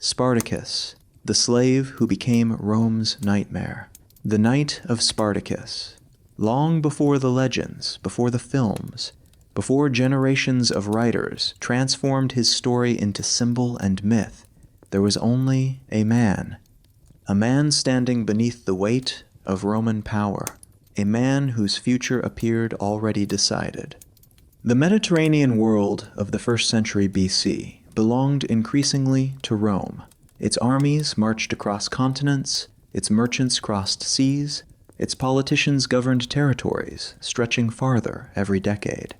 Spartacus, the slave who became Rome's nightmare. The Night of Spartacus. Long before the legends, before the films, before generations of writers transformed his story into symbol and myth, there was only a man standing beneath the weight of Roman power, a man whose future appeared already decided. The Mediterranean world of the 1st century BC belonged increasingly to Rome. Its armies marched across continents, its merchants crossed seas, its politicians governed territories, stretching farther every decade.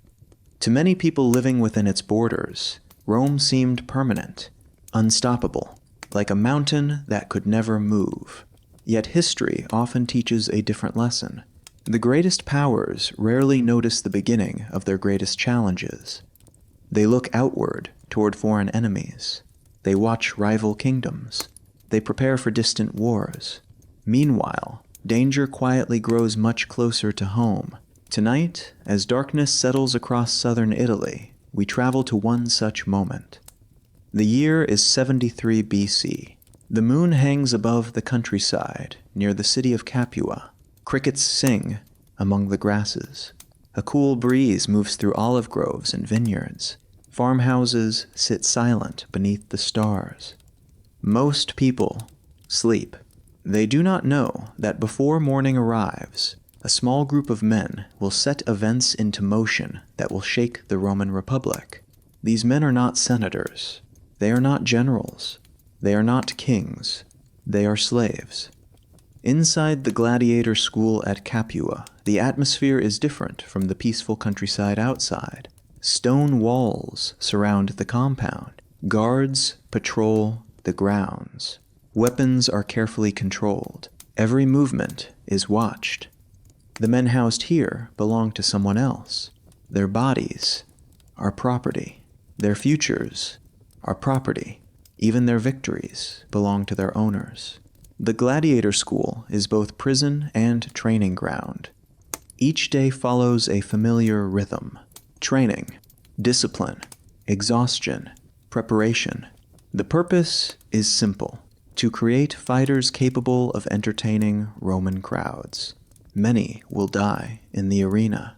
To many people living within its borders, Rome seemed permanent, unstoppable, like a mountain that could never move. Yet history often teaches a different lesson. The greatest powers rarely notice the beginning of their greatest challenges. They look outward toward foreign enemies. They watch rival kingdoms. They prepare for distant wars. Meanwhile, danger quietly grows much closer to home. Tonight, as darkness settles across southern Italy, we travel to one such moment. The year is 73 BC. The moon hangs above the countryside near the city of Capua. Crickets sing among the grasses. A cool breeze moves through olive groves and vineyards. Farmhouses sit silent beneath the stars. Most people sleep. They do not know that before morning arrives, a small group of men will set events into motion that will shake the Roman Republic. These men are not senators. They are not generals. They are not kings. They are slaves. Inside the gladiator school at Capua, the atmosphere is different from the peaceful countryside outside. Stone walls surround the compound. Guards patrol the grounds. Weapons are carefully controlled. Every movement is watched. The men housed here belong to someone else. Their bodies are property. Their futures are property. Even their victories belong to their owners. The gladiator school is both prison and training ground. Each day follows a familiar rhythm. Training, discipline, exhaustion, preparation. The purpose is simple: to create fighters capable of entertaining Roman crowds. Many will die in the arena.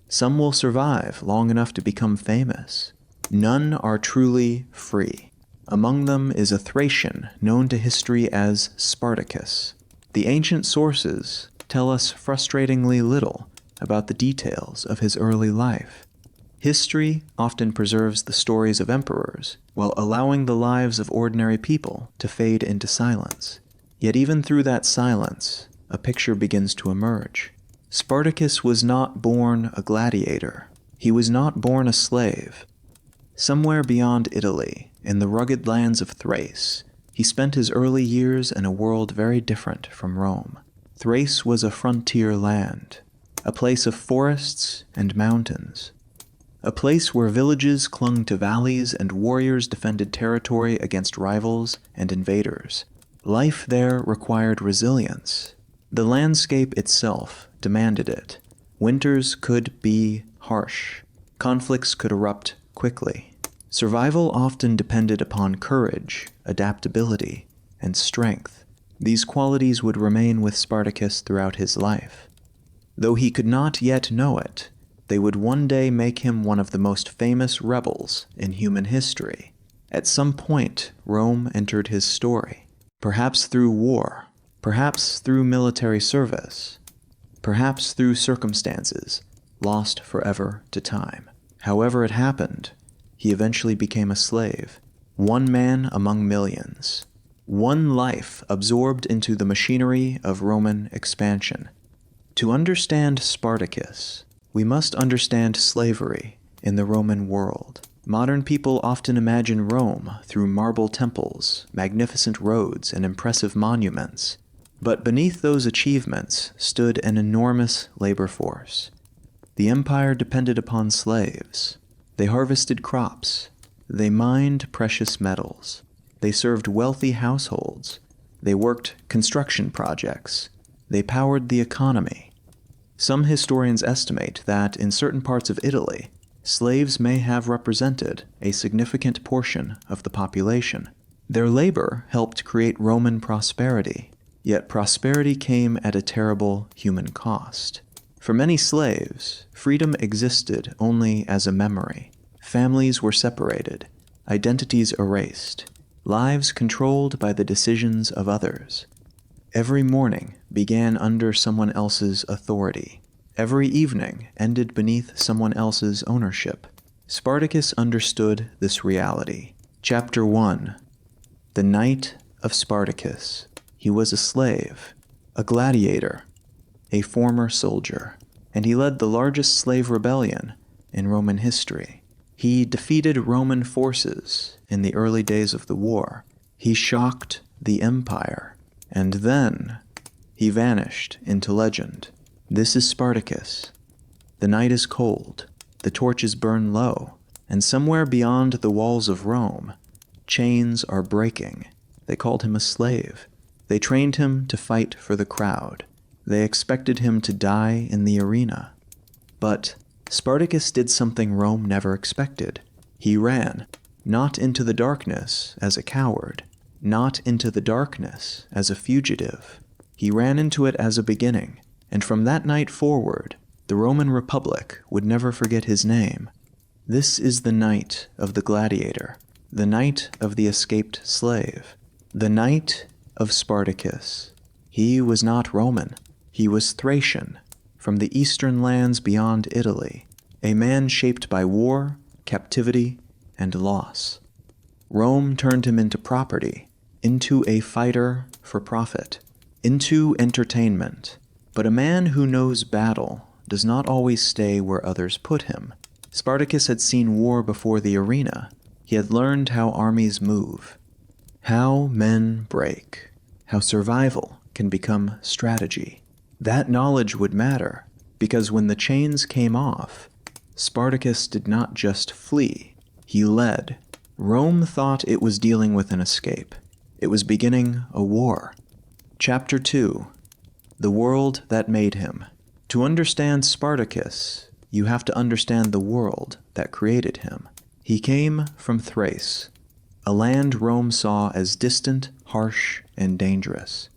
Some will survive long enough to become famous. None are truly free. Among them is a Thracian known to history as Spartacus. The ancient sources tell us frustratingly little about the details of his early life. History often preserves the stories of emperors, while allowing the lives of ordinary people to fade into silence. Yet even through that silence, a picture begins to emerge. Spartacus was not born a gladiator. He was not born a slave. Somewhere beyond Italy, in the rugged lands of Thrace, he spent his early years in a world very different from Rome. Thrace was a frontier land, a place of forests and mountains. A place where villages clung to valleys and warriors defended territory against rivals and invaders. Life there required resilience. The landscape itself demanded it. Winters could be harsh. Conflicts could erupt quickly. Survival often depended upon courage, adaptability, and strength. These qualities would remain with Spartacus throughout his life. Though he could not yet know it, they would one day make him one of the most famous rebels in human history. At some point, Rome entered his story. Perhaps through war, perhaps through military service, perhaps through circumstances lost forever to time. However it happened, he eventually became a slave, one man among millions, one life absorbed into the machinery of Roman expansion. To understand Spartacus, we must understand slavery in the Roman world. Modern people often imagine Rome through marble temples, magnificent roads, and impressive monuments. But beneath those achievements stood an enormous labor force. The empire depended upon slaves. They harvested crops. They mined precious metals. They served wealthy households. They worked construction projects. They powered the economy. Some historians estimate that in certain parts of Italy, slaves may have represented a significant portion of the population. Their labor helped create Roman prosperity, yet prosperity came at a terrible human cost. For many slaves, freedom existed only as a memory. Families were separated, identities erased, lives controlled by the decisions of others. Every morning began under someone else's authority. Every evening ended beneath someone else's ownership. Spartacus understood this reality. Chapter 1. The Night of Spartacus. He was a slave, a gladiator, a former soldier, and he led the largest slave rebellion in Roman history. He defeated Roman forces in the early days of the war. He shocked the empire, and then he vanished into legend. This is Spartacus. The night is cold, the torches burn low, and somewhere beyond the walls of Rome, chains are breaking. They called him a slave. They trained him to fight for the crowd. They expected him to die in the arena. But Spartacus did something Rome never expected. He ran, not into the darkness as a coward, not into the darkness as a fugitive. He ran into it as a beginning, and from that night forward, the Roman Republic would never forget his name. This is the night of the gladiator, the night of the escaped slave, the night of Spartacus. He was not Roman. He was Thracian, from the eastern lands beyond Italy, a man shaped by war, captivity, and loss. Rome turned him into property, into a fighter for profit, into entertainment. But a man who knows battle does not always stay where others put him. Spartacus had seen war before the arena. He had learned how armies move, how men break, how survival can become strategy. That knowledge would matter, because when the chains came off, Spartacus did not just flee, he led. Rome thought it was dealing with an escape. It was beginning a war. Chapter 2. The world that made him. To understand Spartacus, you have to understand the world that created him. He came from Thrace, a land Rome saw as distant, harsh, and dangerous.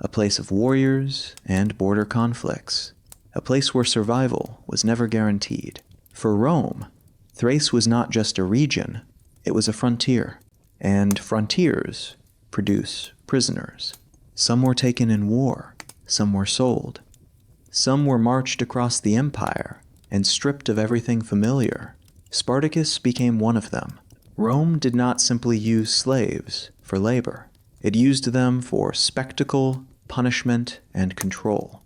A place of warriors and border conflicts. A place where survival was never guaranteed. For Rome, Thrace was not just a region, it was a frontier. And frontiers produce prisoners. Some were taken in war, some were sold. Some were marched across the empire and stripped of everything familiar. Spartacus became one of them. Rome did not simply use slaves for labor. It used them for spectacle, punishment, and control.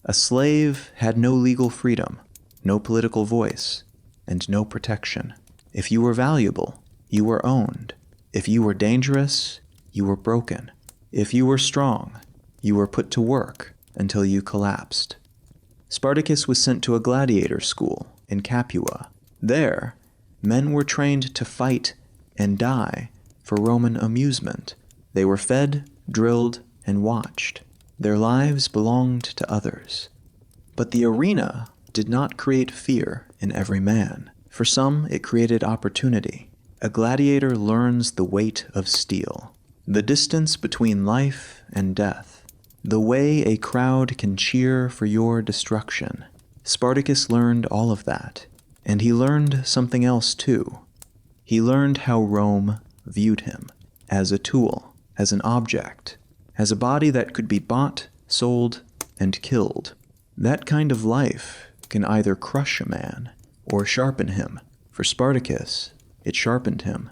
A slave had no legal freedom, no political voice, and no protection. If you were valuable, you were owned. If you were dangerous, you were broken. If you were strong, you were put to work until you collapsed. Spartacus was sent to a gladiator school in Capua. There, men were trained to fight and die for Roman amusement. They were fed, drilled, and watched. Their lives belonged to others. But the arena did not create fear in every man. For some, it created opportunity. A gladiator learns the weight of steel, the distance between life and death, the way a crowd can cheer for your destruction. Spartacus learned all of that, and he learned something else too. He learned how Rome viewed him, as a tool, as an object, as a body that could be bought, sold, and killed. That kind of life can either crush a man or sharpen him. For Spartacus, it sharpened him.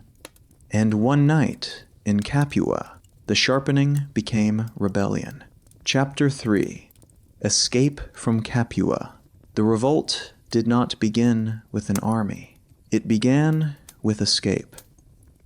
And one night, in Capua, the sharpening became rebellion. Chapter 3. Escape from Capua. The revolt did not begin with an army. It began with escape.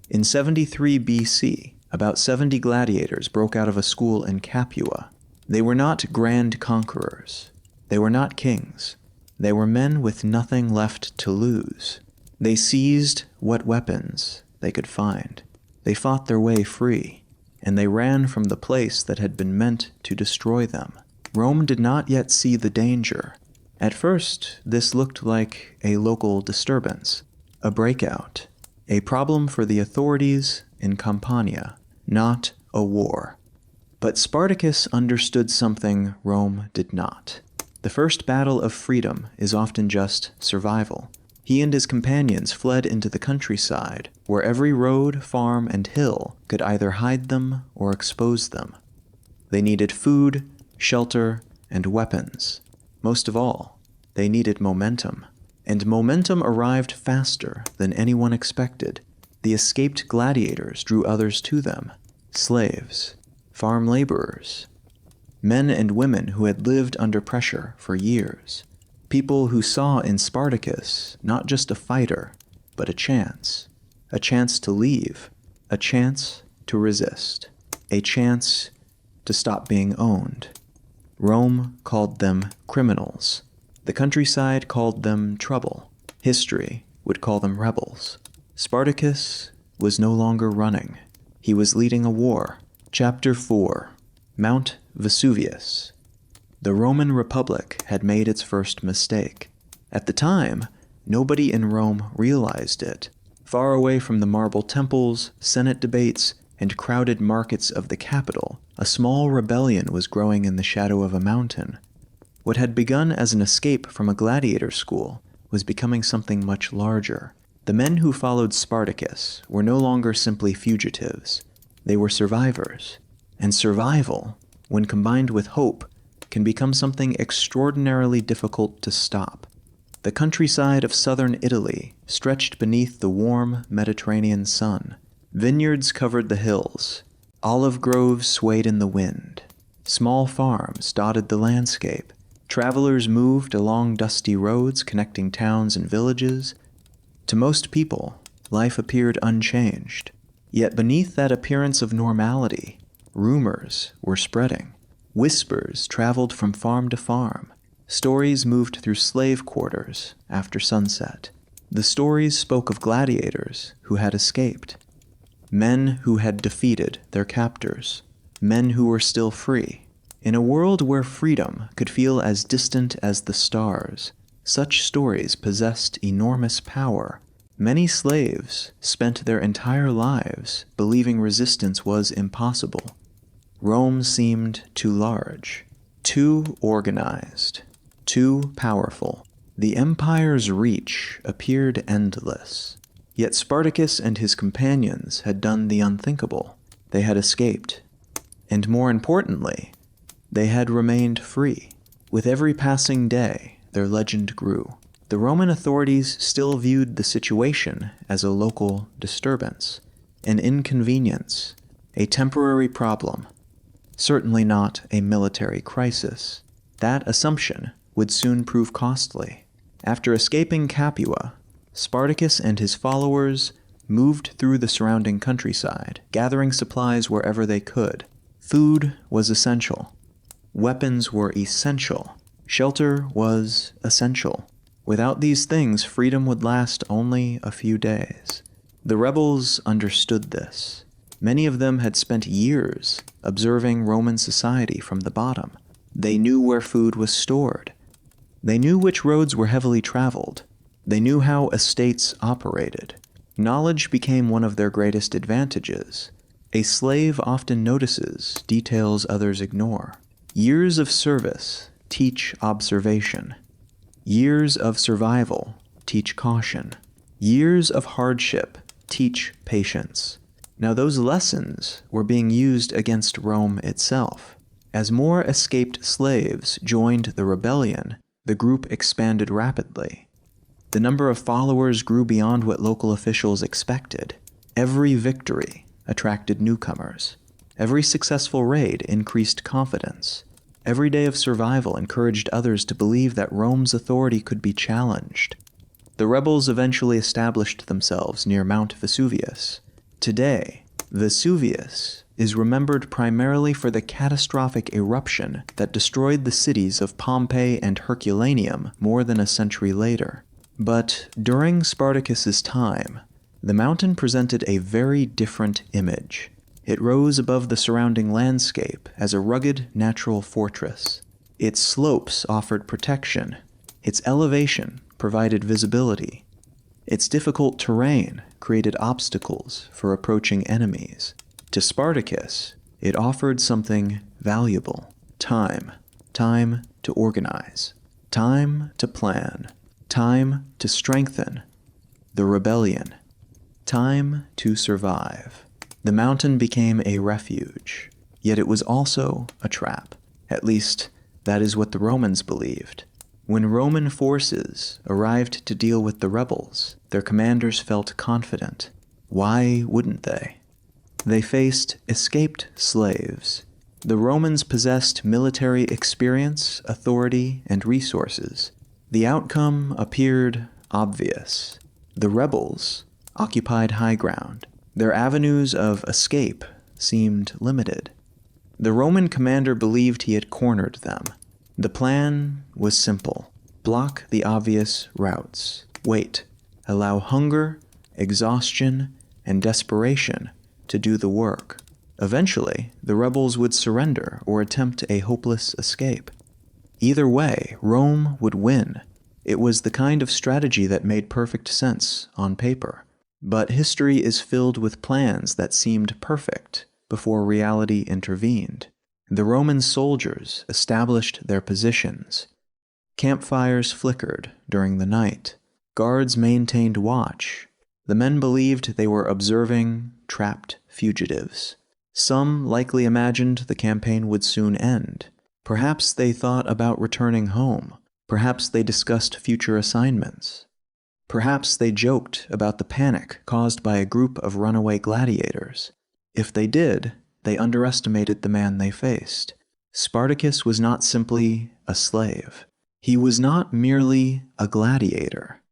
In 73 BC, about 70 gladiators broke out of a school in Capua. They were not grand conquerors. They were not kings. They were men with nothing left to lose. They seized what weapons they could find. They fought their way free, and they ran from the place that had been meant to destroy them. Rome did not yet see the danger. At first, this looked like a local disturbance, a breakout, a problem for the authorities in Campania, not a war. But Spartacus understood something Rome did not. The first battle of freedom is often just survival. He and his companions fled into the countryside, where every road, farm, and hill could either hide them or expose them. They needed food, shelter, and weapons. Most of all, they needed momentum. And momentum arrived faster than anyone expected. The escaped gladiators drew others to them: slaves, farm laborers, men and women who had lived under pressure for years. People who saw in Spartacus not just a fighter, but a chance to leave, a chance to resist, a chance to stop being owned. Rome called them criminals. The countryside called them trouble. History would call them rebels. Spartacus was no longer running. He was leading a war. Chapter 4. Mount Vesuvius. The Roman Republic had made its first mistake. At the time, nobody in Rome realized it. Far away from the marble temples, Senate debates, and crowded markets of the capital, a small rebellion was growing in the shadow of a mountain. What had begun as an escape from a gladiator school was becoming something much larger. The men who followed Spartacus were no longer simply fugitives. They were survivors. And survival, when combined with hope, can become something extraordinarily difficult to stop. The countryside of southern Italy stretched beneath the warm Mediterranean sun. Vineyards covered the hills. Olive groves swayed in the wind. Small farms dotted the landscape. Travelers moved along dusty roads connecting towns and villages. To most people, life appeared unchanged. Yet beneath that appearance of normality, rumors were spreading. Whispers traveled from farm to farm. Stories moved through slave quarters after sunset. The stories spoke of gladiators who had escaped, men who had defeated their captors, men who were still free. In a world where freedom could feel as distant as the stars, such stories possessed enormous power. Many slaves spent their entire lives believing resistance was impossible. Rome seemed too large, too organized, too powerful. The empire's reach appeared endless. Yet Spartacus and his companions had done the unthinkable. They had escaped. And more importantly, they had remained free. With every passing day, their legend grew. The Roman authorities still viewed the situation as a local disturbance, an inconvenience, a temporary problem. Certainly not a military crisis. That assumption would soon prove costly. After escaping Capua, Spartacus and his followers moved through the surrounding countryside, gathering supplies wherever they could. Food was essential. Weapons were essential. Shelter was essential. Without these things, freedom would last only a few days. The rebels understood this. Many of them had spent years observing Roman society from the bottom. They knew where food was stored. They knew which roads were heavily traveled. They knew how estates operated. Knowledge became one of their greatest advantages. A slave often notices details others ignore. Years of service teach observation. Years of survival teach caution. Years of hardship teach patience. Now those lessons were being used against Rome itself. As more escaped slaves joined the rebellion, the group expanded rapidly. The number of followers grew beyond what local officials expected. Every victory attracted newcomers. Every successful raid increased confidence. Every day of survival encouraged others to believe that Rome's authority could be challenged. The rebels eventually established themselves near Mount Vesuvius. Today, Vesuvius is remembered primarily for the catastrophic eruption that destroyed the cities of Pompeii and Herculaneum more than a century later. But during Spartacus's time, the mountain presented a very different image. It rose above the surrounding landscape as a rugged natural fortress. Its slopes offered protection. Its elevation provided visibility. Its difficult terrain created obstacles for approaching enemies. To Spartacus, it offered something valuable: time. Time to organize. Time to plan. Time to strengthen the rebellion. Time to survive. The mountain became a refuge, yet it was also a trap. At least, that is what the Romans believed. When Roman forces arrived to deal with the rebels, their commanders felt confident. Why wouldn't they? They faced escaped slaves. The Romans possessed military experience, authority, and resources. The outcome appeared obvious. The rebels occupied high ground. Their avenues of escape seemed limited. The Roman commander believed he had cornered them. The plan was simple: block the obvious routes. Wait. Allow hunger, exhaustion, and desperation to do the work. Eventually, the rebels would surrender or attempt a hopeless escape. Either way, Rome would win. It was the kind of strategy that made perfect sense on paper. But history is filled with plans that seemed perfect before reality intervened. The Roman soldiers established their positions. Campfires flickered during the night. Guards maintained watch. The men believed they were observing trapped fugitives. Some likely imagined the campaign would soon end. Perhaps they thought about returning home. Perhaps they discussed future assignments. Perhaps they joked about the panic caused by a group of runaway gladiators. If they did, they underestimated the man they faced. Spartacus was not simply a slave. He was not merely a gladiator.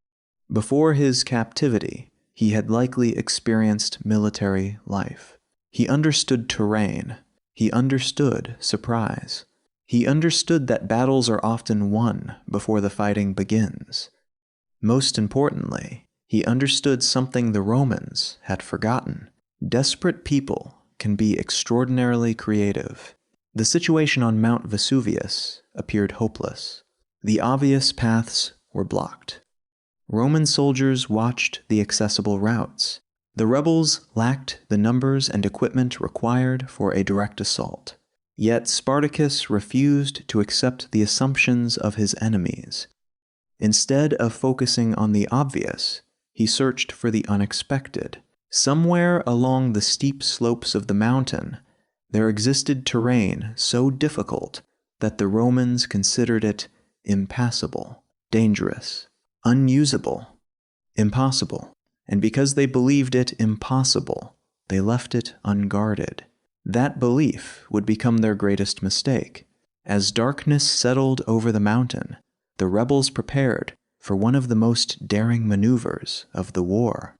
Before his captivity, he had likely experienced military life. He understood terrain. He understood surprise. He understood that battles are often won before the fighting begins. Most importantly, he understood something the Romans had forgotten. Desperate people can be extraordinarily creative. The situation on Mount Vesuvius appeared hopeless. The obvious paths were blocked. Roman soldiers watched the accessible routes. The rebels lacked the numbers and equipment required for a direct assault. Yet Spartacus refused to accept the assumptions of his enemies. Instead of focusing on the obvious, he searched for the unexpected. Somewhere along the steep slopes of the mountain, there existed terrain so difficult that the Romans considered it impassable, dangerous, unusable, impossible. And because they believed it impossible, they left it unguarded. That belief would become their greatest mistake. As darkness settled over the mountain, the rebels prepared for one of the most daring maneuvers of the war.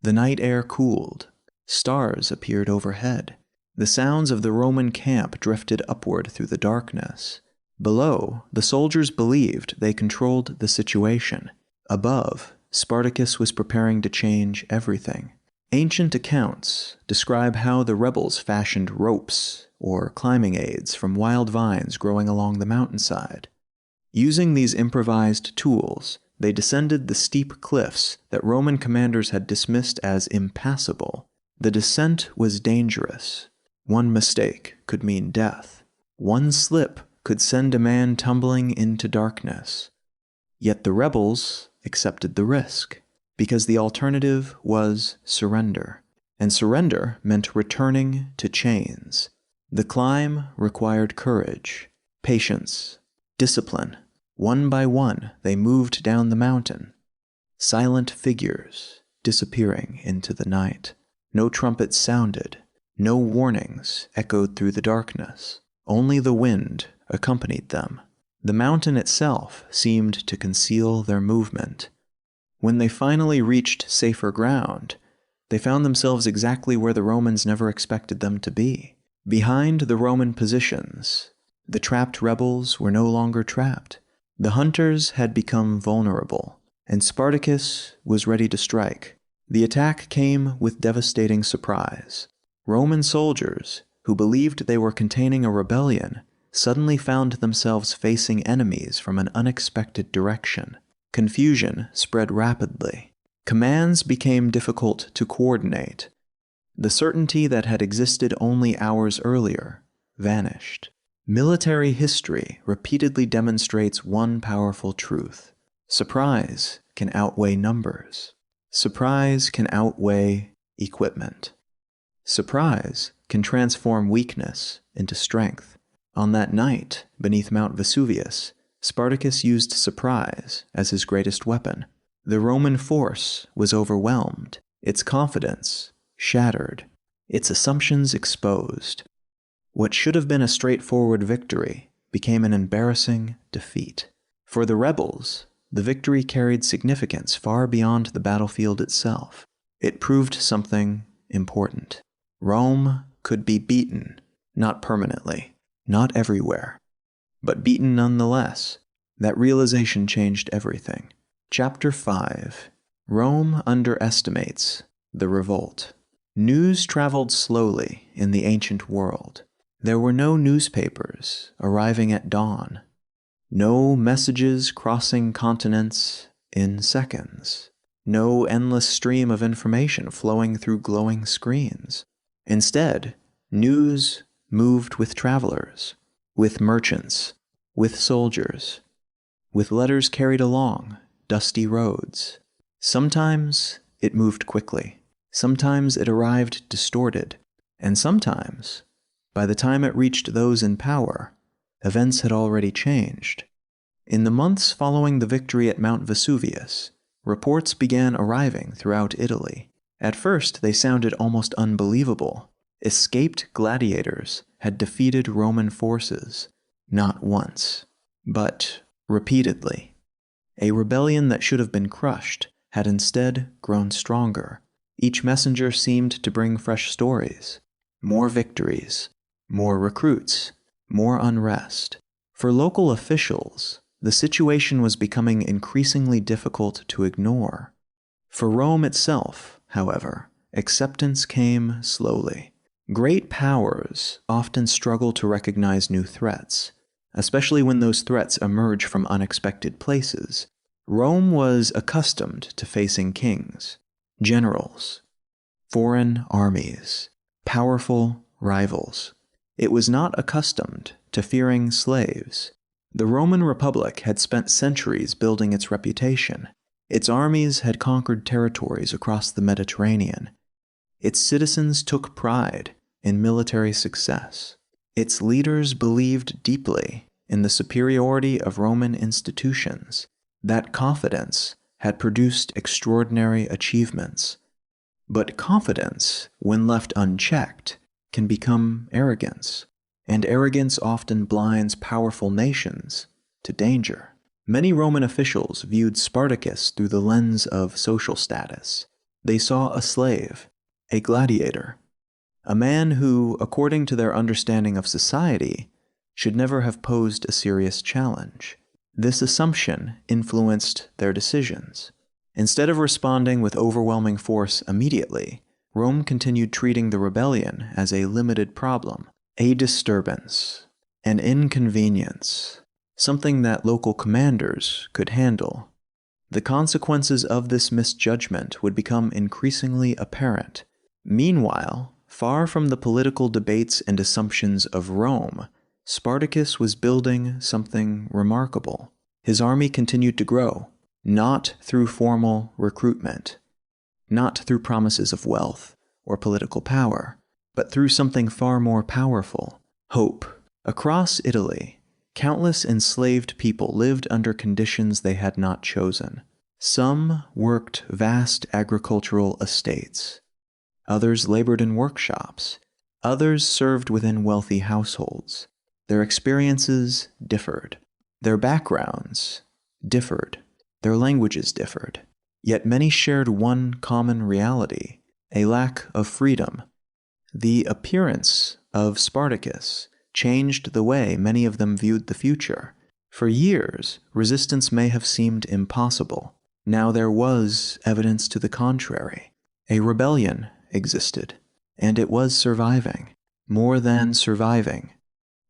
The night air cooled. Stars appeared overhead. The sounds of the Roman camp drifted upward through the darkness. Below, the soldiers believed they controlled the situation. Above, Spartacus was preparing to change everything. Ancient accounts describe how the rebels fashioned ropes or climbing aids from wild vines growing along the mountainside. Using these improvised tools, they descended the steep cliffs that Roman commanders had dismissed as impassable. The descent was dangerous. One mistake could mean death. One slip could send a man tumbling into darkness. Yet the rebels accepted the risk, because the alternative was surrender. And surrender meant returning to chains. The climb required courage, patience, discipline. One by one, they moved down the mountain. Silent figures disappearing into the night. No trumpets sounded. No warnings echoed through the darkness. Only the wind accompanied them. The mountain itself seemed to conceal their movement. When they finally reached safer ground, they found themselves exactly where the Romans never expected them to be. Behind the Roman positions, the trapped rebels were no longer trapped. The hunters had become vulnerable, and Spartacus was ready to strike. The attack came with devastating surprise. Roman soldiers, who believed they were containing a rebellion, suddenly found themselves facing enemies from an unexpected direction. Confusion spread rapidly. Commands became difficult to coordinate. The certainty that had existed only hours earlier vanished. Military history repeatedly demonstrates one powerful truth. Surprise can outweigh numbers. Surprise can outweigh equipment. Surprise can transform weakness into strength. On that night, beneath Mount Vesuvius, Spartacus used surprise as his greatest weapon. The Roman force was overwhelmed, its confidence shattered, its assumptions exposed. What should have been a straightforward victory became an embarrassing defeat. For the rebels, the victory carried significance far beyond the battlefield itself. It proved something important. Rome could be beaten, not permanently, not everywhere, but beaten nonetheless. That realization changed everything. Chapter 5. Rome underestimates the revolt. News traveled slowly in the ancient world. There were no newspapers arriving at dawn, no messages crossing continents in seconds, no endless stream of information flowing through glowing screens. Instead, news moved with travelers, with merchants, with soldiers, with letters carried along dusty roads. Sometimes it moved quickly, sometimes it arrived distorted, and sometimes, by the time it reached those in power, events had already changed. In the months following the victory at Mount Vesuvius, reports began arriving throughout Italy. At first, they sounded almost unbelievable. Escaped gladiators had defeated Roman forces, not once, but repeatedly. A rebellion that should have been crushed had instead grown stronger. Each messenger seemed to bring fresh stories, more victories, more recruits, more unrest. For local officials, the situation was becoming increasingly difficult to ignore. For Rome itself, however, acceptance came slowly. Great powers often struggle to recognize new threats, especially when those threats emerge from unexpected places. Rome was accustomed to facing kings, generals, foreign armies, powerful rivals. It was not accustomed to fearing slaves. The Roman Republic had spent centuries building its reputation. Its armies had conquered territories across the Mediterranean. Its citizens took pride in military success. Its leaders believed deeply in the superiority of Roman institutions. That confidence had produced extraordinary achievements. But confidence, when left unchecked, can become arrogance, and arrogance often blinds powerful nations to danger. Many Roman officials viewed Spartacus through the lens of social status. They saw a slave, a gladiator, a man who, according to their understanding of society, should never have posed a serious challenge. This assumption influenced their decisions. Instead of responding with overwhelming force immediately, Rome continued treating the rebellion as a limited problem, a disturbance, an inconvenience, something that local commanders could handle. The consequences of this misjudgment would become increasingly apparent. Meanwhile, far from the political debates and assumptions of Rome, Spartacus was building something remarkable. His army continued to grow, not through formal recruitment, not through promises of wealth or political power, but through something far more powerful, hope. Across Italy, countless enslaved people lived under conditions they had not chosen. Some worked vast agricultural estates. Others labored in workshops. Others served within wealthy households. Their experiences differed. Their backgrounds differed. Their languages differed. Yet many shared one common reality, a lack of freedom. The appearance of Spartacus changed the way many of them viewed the future. For years, resistance may have seemed impossible. Now there was evidence to the contrary. A rebellion existed, and it was surviving. More than surviving,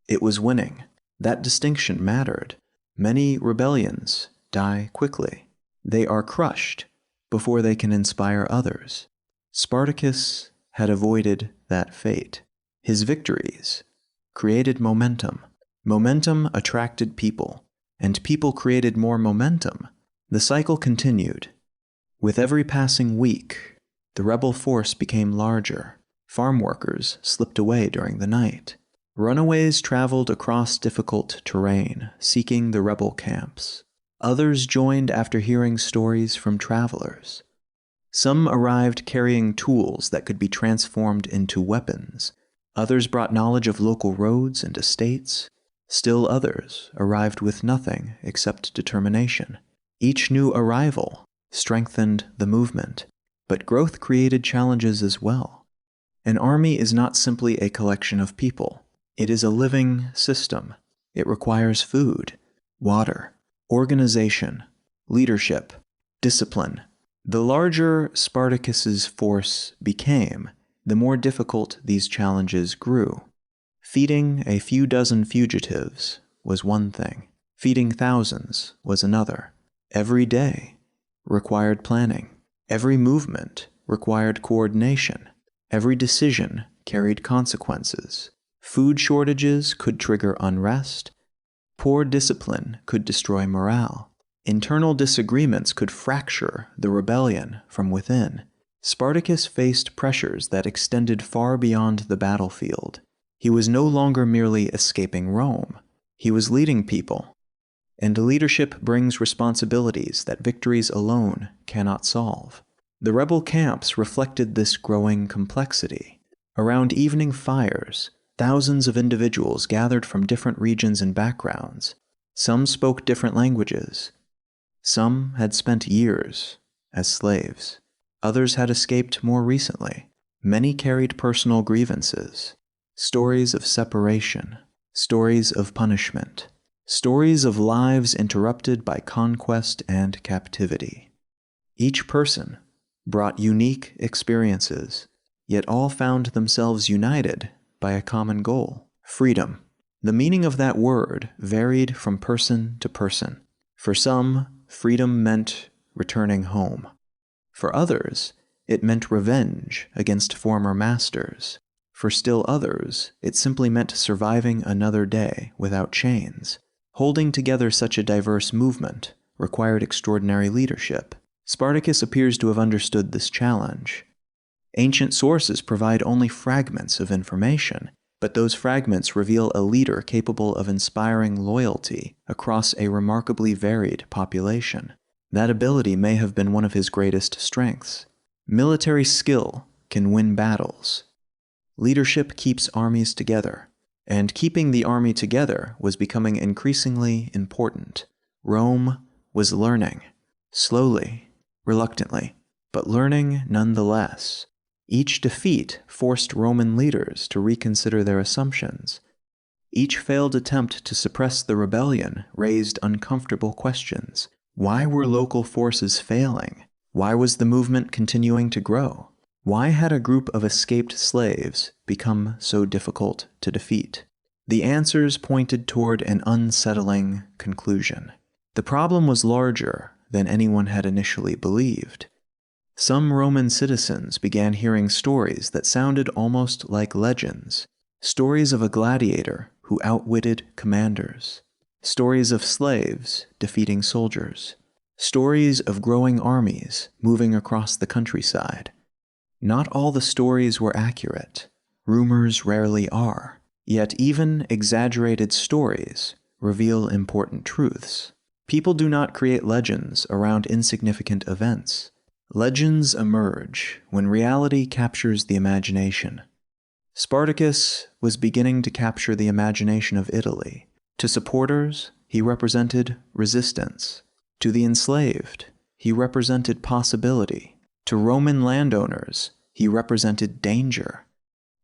it was winning. That distinction mattered. Many rebellions die quickly. They are crushed before they can inspire others. Spartacus had avoided that fate. His victories created momentum. Momentum attracted people, and people created more momentum. The cycle continued. With every passing week, the rebel force became larger. Farm workers slipped away during the night. Runaways traveled across difficult terrain, seeking the rebel camps. Others joined after hearing stories from travelers. Some arrived carrying tools that could be transformed into weapons. Others brought knowledge of local roads and estates. Still others arrived with nothing except determination. Each new arrival strengthened the movement, but growth created challenges as well. An army is not simply a collection of people. It is a living system. It requires food, water, organization, leadership, discipline. The larger Spartacus's force became, the more difficult these challenges grew. Feeding a few dozen fugitives was one thing. Feeding thousands was another. Every day required planning. Every movement required coordination. Every decision carried consequences. Food shortages could trigger unrest. Poor discipline could destroy morale. Internal disagreements could fracture the rebellion from within. Spartacus faced pressures that extended far beyond the battlefield. He was no longer merely escaping Rome. He was leading people. And leadership brings responsibilities that victories alone cannot solve. The rebel camps reflected this growing complexity. Around evening fires, thousands of individuals gathered from different regions and backgrounds. Some spoke different languages. Some had spent years as slaves. Others had escaped more recently. Many carried personal grievances, stories of separation, stories of punishment, stories of lives interrupted by conquest and captivity. Each person brought unique experiences, yet all found themselves united by a common goal: freedom. The meaning of that word varied from person to person. For some, freedom meant returning home. For others, it meant revenge against former masters. For still others, it simply meant surviving another day without chains. Holding together such a diverse movement required extraordinary leadership. Spartacus appears to have understood this challenge. Ancient sources provide only fragments of information, but those fragments reveal a leader capable of inspiring loyalty across a remarkably varied population. That ability may have been one of his greatest strengths. Military skill can win battles. Leadership keeps armies together, and keeping the army together was becoming increasingly important. Rome was learning, slowly, reluctantly, but learning nonetheless. Each defeat forced Roman leaders to reconsider their assumptions. Each failed attempt to suppress the rebellion raised uncomfortable questions. Why were local forces failing? Why was the movement continuing to grow? Why had a group of escaped slaves become so difficult to defeat? The answers pointed toward an unsettling conclusion. The problem was larger than anyone had initially believed. Some Roman citizens began hearing stories that sounded almost like legends. Stories of a gladiator who outwitted commanders. Stories of slaves defeating soldiers. Stories of growing armies moving across the countryside. Not all the stories were accurate. Rumors rarely are. Yet even exaggerated stories reveal important truths. People do not create legends around insignificant events. Legends emerge when reality captures the imagination. Spartacus was beginning to capture the imagination of Italy. To supporters, he represented resistance. To the enslaved, he represented possibility. To Roman landowners, he represented danger.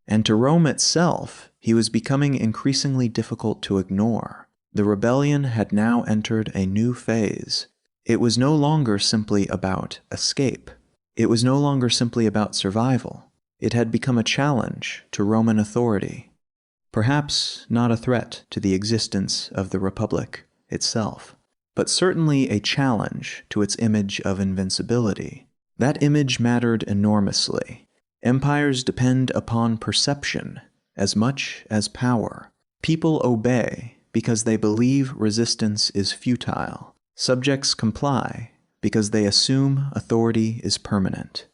And to Rome itself, he was becoming increasingly difficult to ignore. The rebellion had now entered a new phase. It was no longer simply about escape. It was no longer simply about survival. It had become a challenge to Roman authority. Perhaps not a threat to the existence of the Republic itself, but certainly a challenge to its image of invincibility. That image mattered enormously. Empires depend upon perception as much as power. People obey because they believe resistance is futile. Subjects comply because they assume authority is permanent.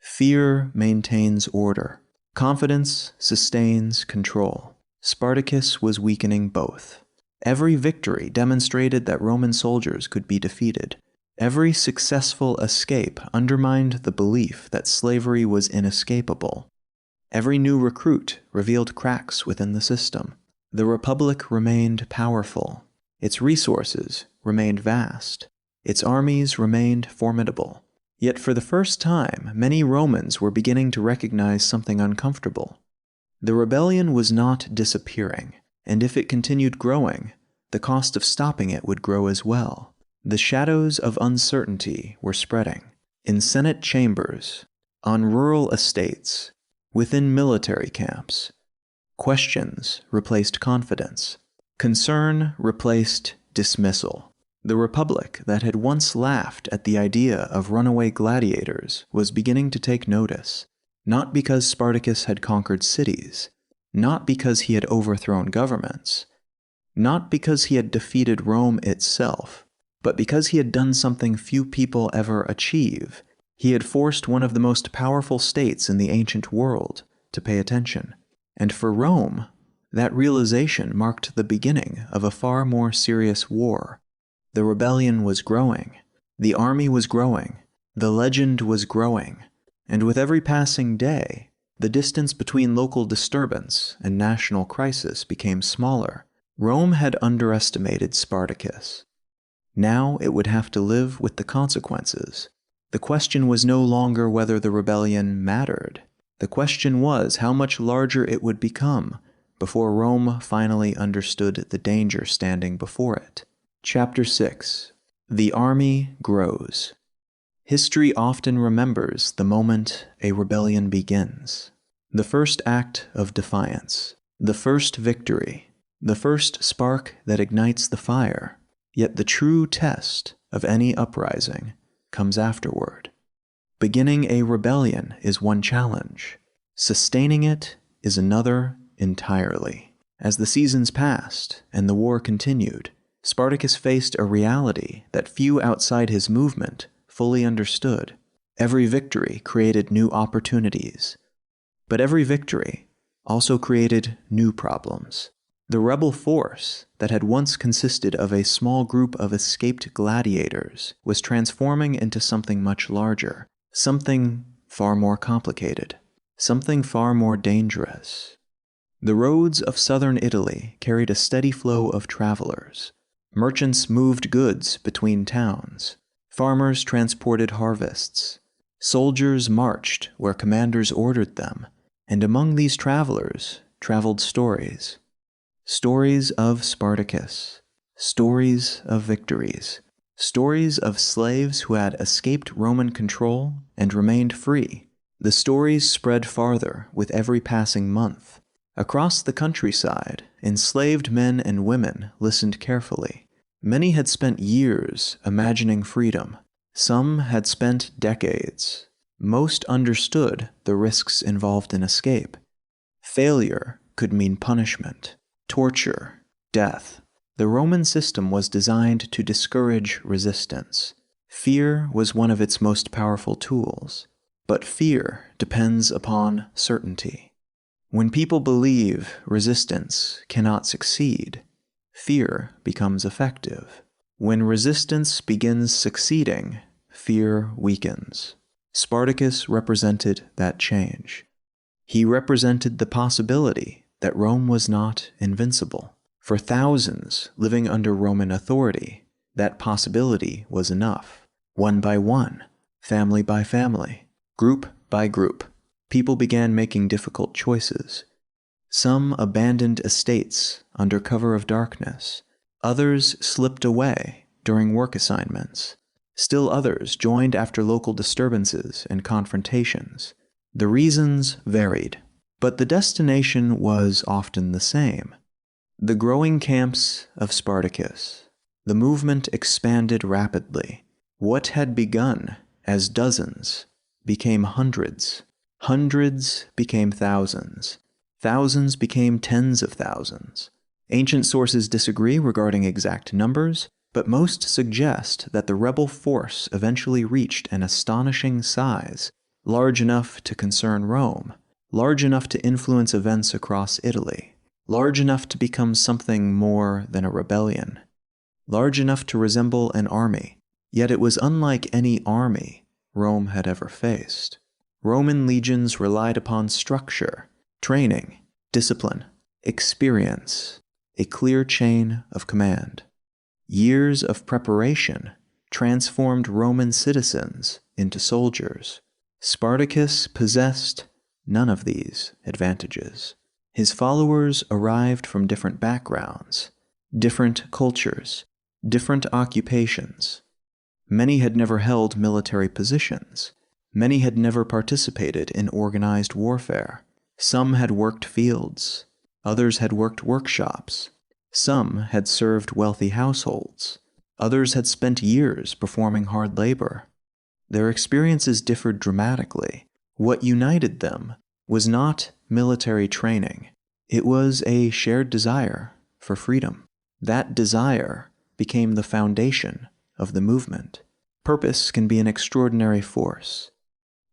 Fear maintains order. Confidence sustains control. Spartacus was weakening both. Every victory demonstrated that Roman soldiers could be defeated. Every successful escape undermined the belief that slavery was inescapable. Every new recruit revealed cracks within the system. The Republic remained powerful. Its resources remained vast. Its armies remained formidable. Yet for the first time, many Romans were beginning to recognize something uncomfortable. The rebellion was not disappearing, and if it continued growing, the cost of stopping it would grow as well. The shadows of uncertainty were spreading. In Senate chambers, on rural estates, within military camps. Questions replaced confidence. Concern replaced dismissal. The Republic that had once laughed at the idea of runaway gladiators was beginning to take notice, not because Spartacus had conquered cities, not because he had overthrown governments, not because he had defeated Rome itself, but because he had done something few people ever achieve. He had forced one of the most powerful states in the ancient world to pay attention. And for Rome, that realization marked the beginning of a far more serious war. The rebellion was growing, the army was growing, the legend was growing, and with every passing day, the distance between local disturbance and national crisis became smaller. Rome had underestimated Spartacus. Now it would have to live with the consequences. The question was no longer whether the rebellion mattered. The question was how much larger it would become before Rome finally understood the danger standing before it. Chapter 6. The Army Grows. History often remembers the moment a rebellion begins. The first act of defiance. The first victory. The first spark that ignites the fire. Yet the true test of any uprising comes afterward. Beginning a rebellion is one challenge. Sustaining it is another entirely. As the seasons passed and the war continued, Spartacus faced a reality that few outside his movement fully understood. Every victory created new opportunities, but every victory also created new problems. The rebel force that had once consisted of a small group of escaped gladiators was transforming into something much larger, something far more complicated, something far more dangerous. The roads of southern Italy carried a steady flow of travelers. Merchants moved goods between towns. Farmers transported harvests. Soldiers marched where commanders ordered them, and among these travelers traveled stories. Stories of Spartacus, stories of victories, stories of slaves who had escaped Roman control and remained free. The stories spread farther with every passing month. Across the countryside, enslaved men and women listened carefully. Many had spent years imagining freedom. Some had spent decades. Most understood the risks involved in escape. Failure could mean punishment, torture, death. The Roman system was designed to discourage resistance. Fear was one of its most powerful tools, but fear depends upon certainty. When people believe resistance cannot succeed, fear becomes effective. When resistance begins succeeding, fear weakens. Spartacus represented that change. He represented the possibility that Rome was not invincible. For thousands living under Roman authority, that possibility was enough. One by one, family by family, group by group, people began making difficult choices. Some abandoned estates under cover of darkness. Others slipped away during work assignments. Still others joined after local disturbances and confrontations. The reasons varied, but the destination was often the same. The growing camps of Spartacus. The movement expanded rapidly. What had begun as dozens became hundreds, hundreds became thousands, thousands became tens of thousands. Ancient sources disagree regarding exact numbers, but most suggest that the rebel force eventually reached an astonishing size, large enough to concern Rome, large enough to influence events across Italy, large enough to become something more than a rebellion, large enough to resemble an army. Yet it was unlike any army Rome had ever faced. Roman legions relied upon structure, training, discipline, experience, a clear chain of command. Years of preparation transformed Roman citizens into soldiers. Spartacus possessed none of these advantages. His followers arrived from different backgrounds, different cultures, different occupations. Many had never held military positions. Many had never participated in organized warfare. Some had worked fields. Others had worked workshops. Some had served wealthy households. Others had spent years performing hard labor. Their experiences differed dramatically. What united them was not military training. It was a shared desire for freedom. That desire became the foundation of the movement. Purpose can be an extraordinary force.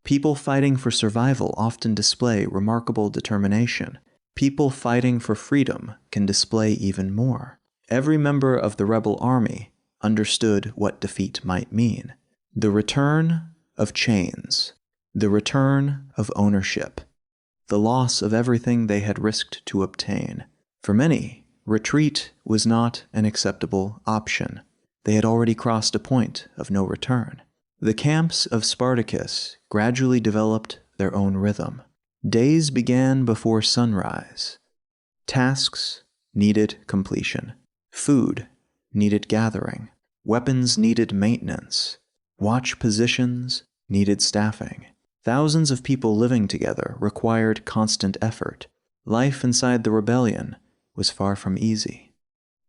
People fighting for survival often display remarkable determination. People fighting for freedom can display even more. Every member of the rebel army understood what defeat might mean. The return of chains, the return of ownership, the loss of everything they had risked to obtain. For many, retreat was not an acceptable option. They had already crossed a point of no return. The camps of Spartacus gradually developed their own rhythm. Days began before sunrise. Tasks needed completion. Food needed gathering. Weapons needed maintenance. Watch positions needed staffing. Thousands of people living together required constant effort. Life inside the rebellion was far from easy.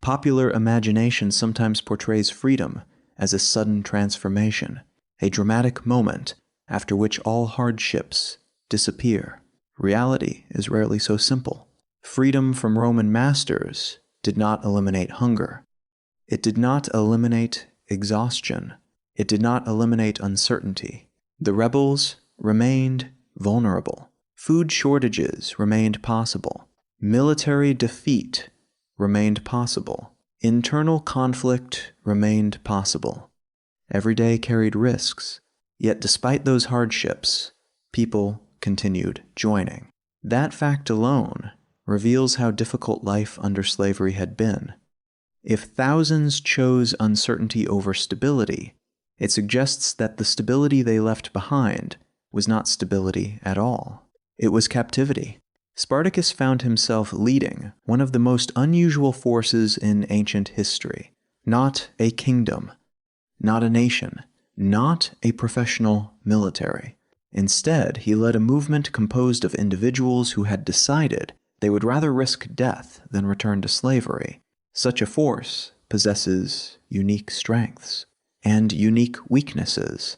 Popular imagination sometimes portrays freedom as a sudden transformation, a dramatic moment after which all hardships disappear. Reality is rarely so simple. Freedom from Roman masters did not eliminate hunger. It did not eliminate exhaustion. It did not eliminate uncertainty. The rebels remained vulnerable. Food shortages remained possible. Military defeat remained possible. Internal conflict remained possible. Every day carried risks, yet despite those hardships, people continued joining. That fact alone reveals how difficult life under slavery had been. If thousands chose uncertainty over stability, it suggests that the stability they left behind was not stability at all. It was captivity. Spartacus found himself leading one of the most unusual forces in ancient history. Not a kingdom, not a nation, not a professional military. Instead, he led a movement composed of individuals who had decided they would rather risk death than return to slavery. Such a force possesses unique strengths and unique weaknesses.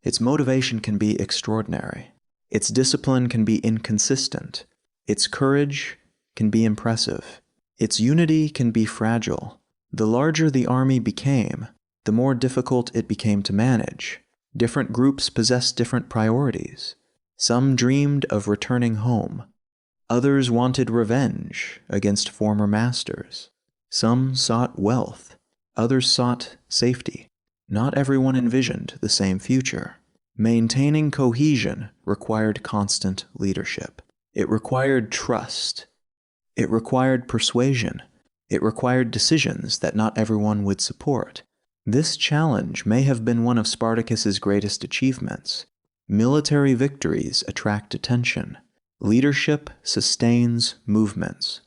Its motivation can be extraordinary. Its discipline can be inconsistent. Its courage can be impressive. Its unity can be fragile. The larger the army became, the more difficult it became to manage. Different groups possessed different priorities. Some dreamed of returning home. Others wanted revenge against former masters. Some sought wealth. Others sought safety. Not everyone envisioned the same future. Maintaining cohesion required constant leadership. It required trust. It required persuasion. It required decisions that not everyone would support. This challenge may have been one of Spartacus's greatest achievements. Military victories attract attention. Leadership sustains movements.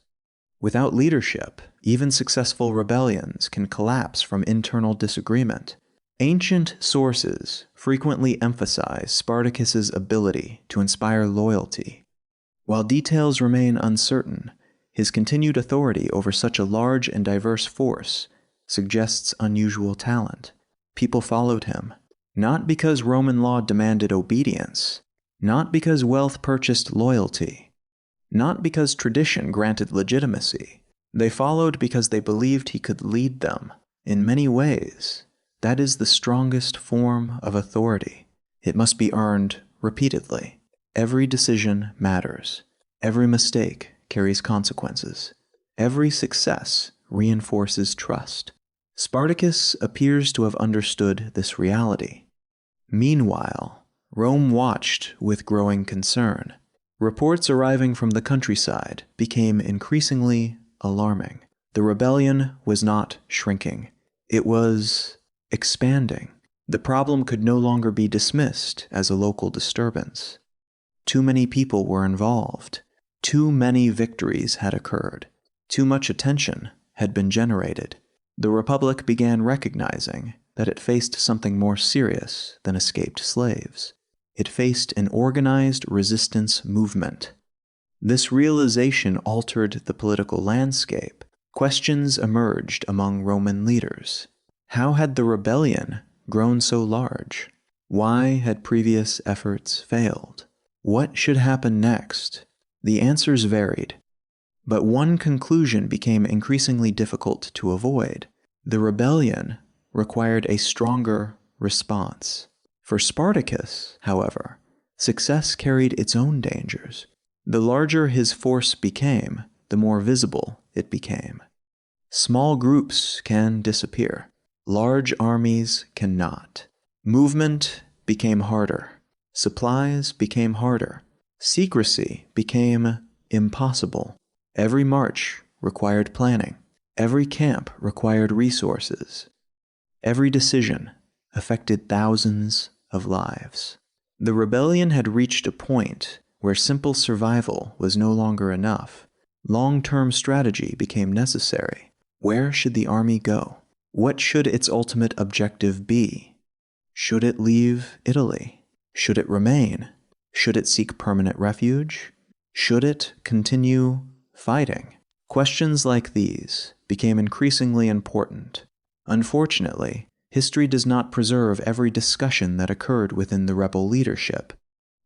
Without leadership, even successful rebellions can collapse from internal disagreement. Ancient sources frequently emphasize Spartacus's ability to inspire loyalty. While details remain uncertain, his continued authority over such a large and diverse force suggests unusual talent. People followed him. Not because Roman law demanded obedience, not because wealth purchased loyalty, not because tradition granted legitimacy. They followed because they believed he could lead them. In many ways, that is the strongest form of authority. It must be earned repeatedly. Every decision matters. Every mistake carries consequences. Every success reinforces trust. Spartacus appears to have understood this reality. Meanwhile, Rome watched with growing concern. Reports arriving from the countryside became increasingly alarming. The rebellion was not shrinking. It was expanding. The problem could no longer be dismissed as a local disturbance. Too many people were involved. Too many victories had occurred. Too much attention had been generated. The Republic began recognizing that it faced something more serious than escaped slaves. It faced an organized resistance movement. This realization altered the political landscape. Questions emerged among Roman leaders. How had the rebellion grown so large? Why had previous efforts failed? What should happen next? The answers varied, but one conclusion became increasingly difficult to avoid. The rebellion required a stronger response. For Spartacus, however, success carried its own dangers. The larger his force became, the more visible it became. Small groups can disappear. Large armies cannot. Movement became harder. Supplies became harder. Secrecy became impossible. Every march required planning. Every camp required resources. Every decision affected thousands of lives. The rebellion had reached a point where simple survival was no longer enough. Long-term strategy became necessary. Where should the army go? What should its ultimate objective be? Should it leave Italy? Should it remain? Should it seek permanent refuge? Should it continue fighting? Questions like these became increasingly important. Unfortunately, history does not preserve every discussion that occurred within the rebel leadership.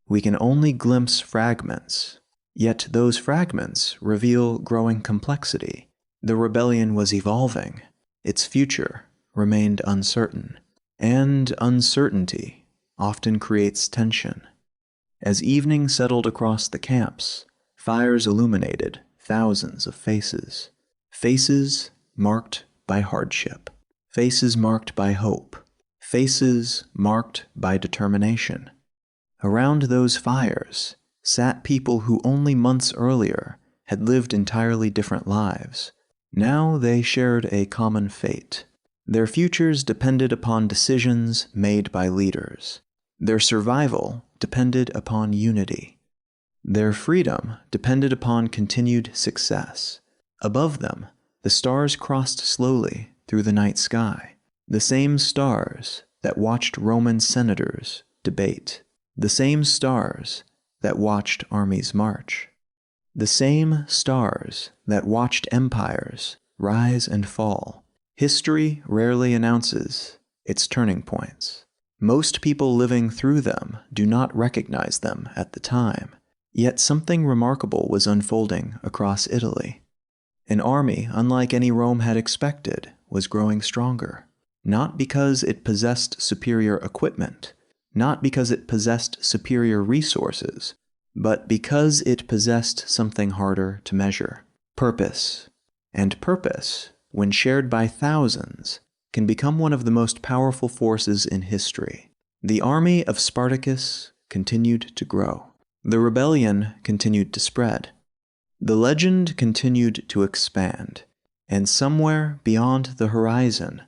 We can only glimpse fragments, yet those fragments reveal growing complexity. The rebellion was evolving. Its future remained uncertain, and uncertainty often creates tension. As evening settled across the camps, fires illuminated thousands of faces. Faces marked by hardship. Faces marked by hope. Faces marked by determination. Around those fires sat people who only months earlier had lived entirely different lives. Now they shared a common fate. Their futures depended upon decisions made by leaders. Their survival depended upon unity. Their freedom depended upon continued success. Above them, the stars crossed slowly through the night sky. The same stars that watched Roman senators debate. The same stars that watched armies march. The same stars that watched empires rise and fall. History rarely announces its turning points. Most people living through them do not recognize them at the time. Yet something remarkable was unfolding across Italy. An army, unlike any Rome had expected, was growing stronger. Not because it possessed superior equipment, not because it possessed superior resources, but because it possessed something harder to measure: purpose. And purpose, when shared by thousands, can become one of the most powerful forces in history. The army of Spartacus continued to grow. The rebellion continued to spread. The legend continued to expand, and somewhere beyond the horizon,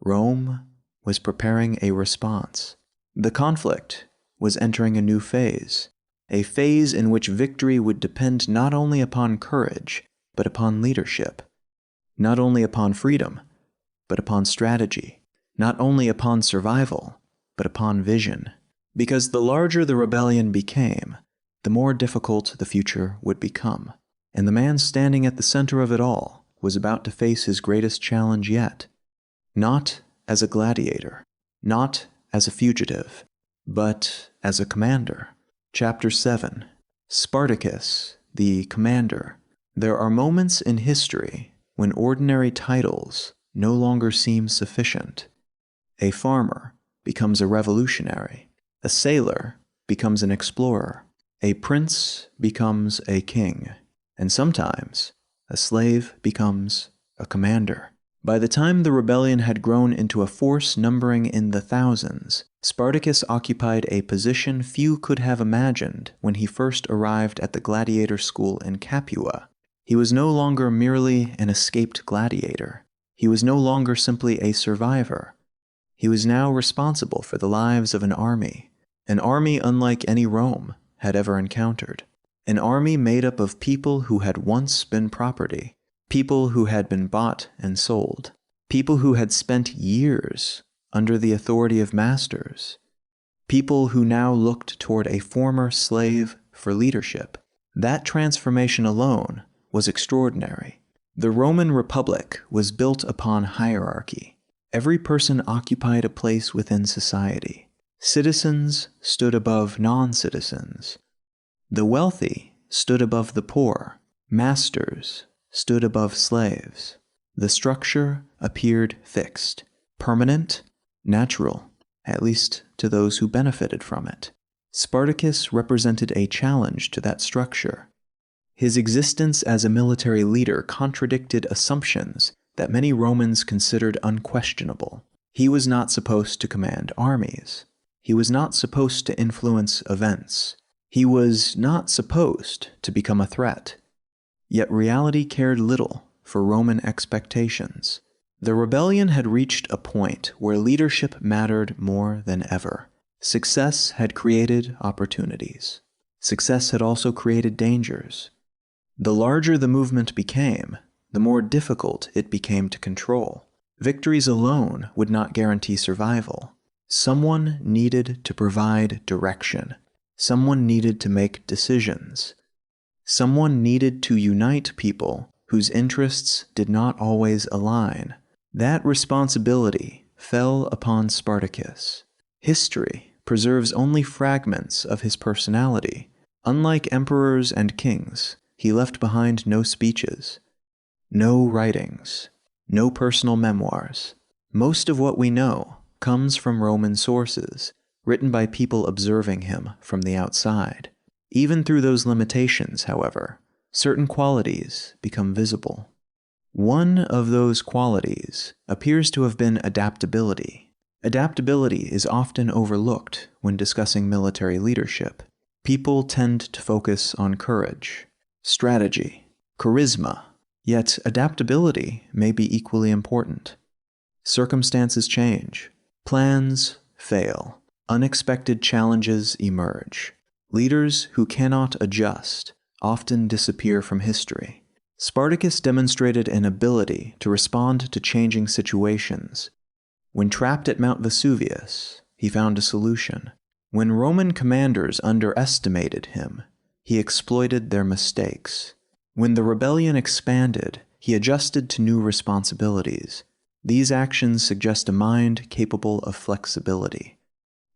Rome was preparing a response. The conflict was entering a new phase, a phase in which victory would depend not only upon courage, but upon leadership, not only upon freedom, but upon strategy, not only upon survival, but upon vision. Because the larger the rebellion became, the more difficult the future would become. And the man standing at the center of it all was about to face his greatest challenge yet. Not as a gladiator, not as a fugitive, but as a commander. Chapter 7. Spartacus, the commander. There are moments in history when ordinary titles no longer seem sufficient. A farmer becomes a revolutionary. A sailor becomes an explorer. A prince becomes a king. And sometimes a slave becomes a commander. By the time the rebellion had grown into a force numbering in the thousands, Spartacus occupied a position few could have imagined when he first arrived at the gladiator school in Capua. He was no longer merely an escaped gladiator. He was no longer simply a survivor. He was now responsible for the lives of an army unlike any Rome had ever encountered. An army made up of people who had once been property, people who had been bought and sold, people who had spent years under the authority of masters, people who now looked toward a former slave for leadership. That transformation alone was extraordinary. The Roman Republic was built upon hierarchy. Every person occupied a place within society. Citizens stood above non-citizens. The wealthy stood above the poor. Masters stood above slaves. The structure appeared fixed, permanent, natural, at least to those who benefited from it. Spartacus represented a challenge to that structure. His existence as a military leader contradicted assumptions that many Romans considered unquestionable. He was not supposed to command armies. He was not supposed to influence events. He was not supposed to become a threat. Yet reality cared little for Roman expectations. The rebellion had reached a point where leadership mattered more than ever. Success had created opportunities. Success had also created dangers. The larger the movement became, the more difficult it became to control. Victories alone would not guarantee survival. Someone needed to provide direction. Someone needed to make decisions. Someone needed to unite people whose interests did not always align. That responsibility fell upon Spartacus. History preserves only fragments of his personality. Unlike emperors and kings, he left behind no speeches, no writings, no personal memoirs. Most of what we know comes from Roman sources, written by people observing him from the outside. Even through those limitations, however, certain qualities become visible. One of those qualities appears to have been adaptability. Adaptability is often overlooked when discussing military leadership. People tend to focus on courage, strategy, charisma, yet adaptability may be equally important. Circumstances change. Plans fail. Unexpected challenges emerge. Leaders who cannot adjust often disappear from history. Spartacus demonstrated an ability to respond to changing situations. When trapped at Mount Vesuvius, he found a solution. When Roman commanders underestimated him, he exploited their mistakes. When the rebellion expanded, he adjusted to new responsibilities. These actions suggest a mind capable of flexibility.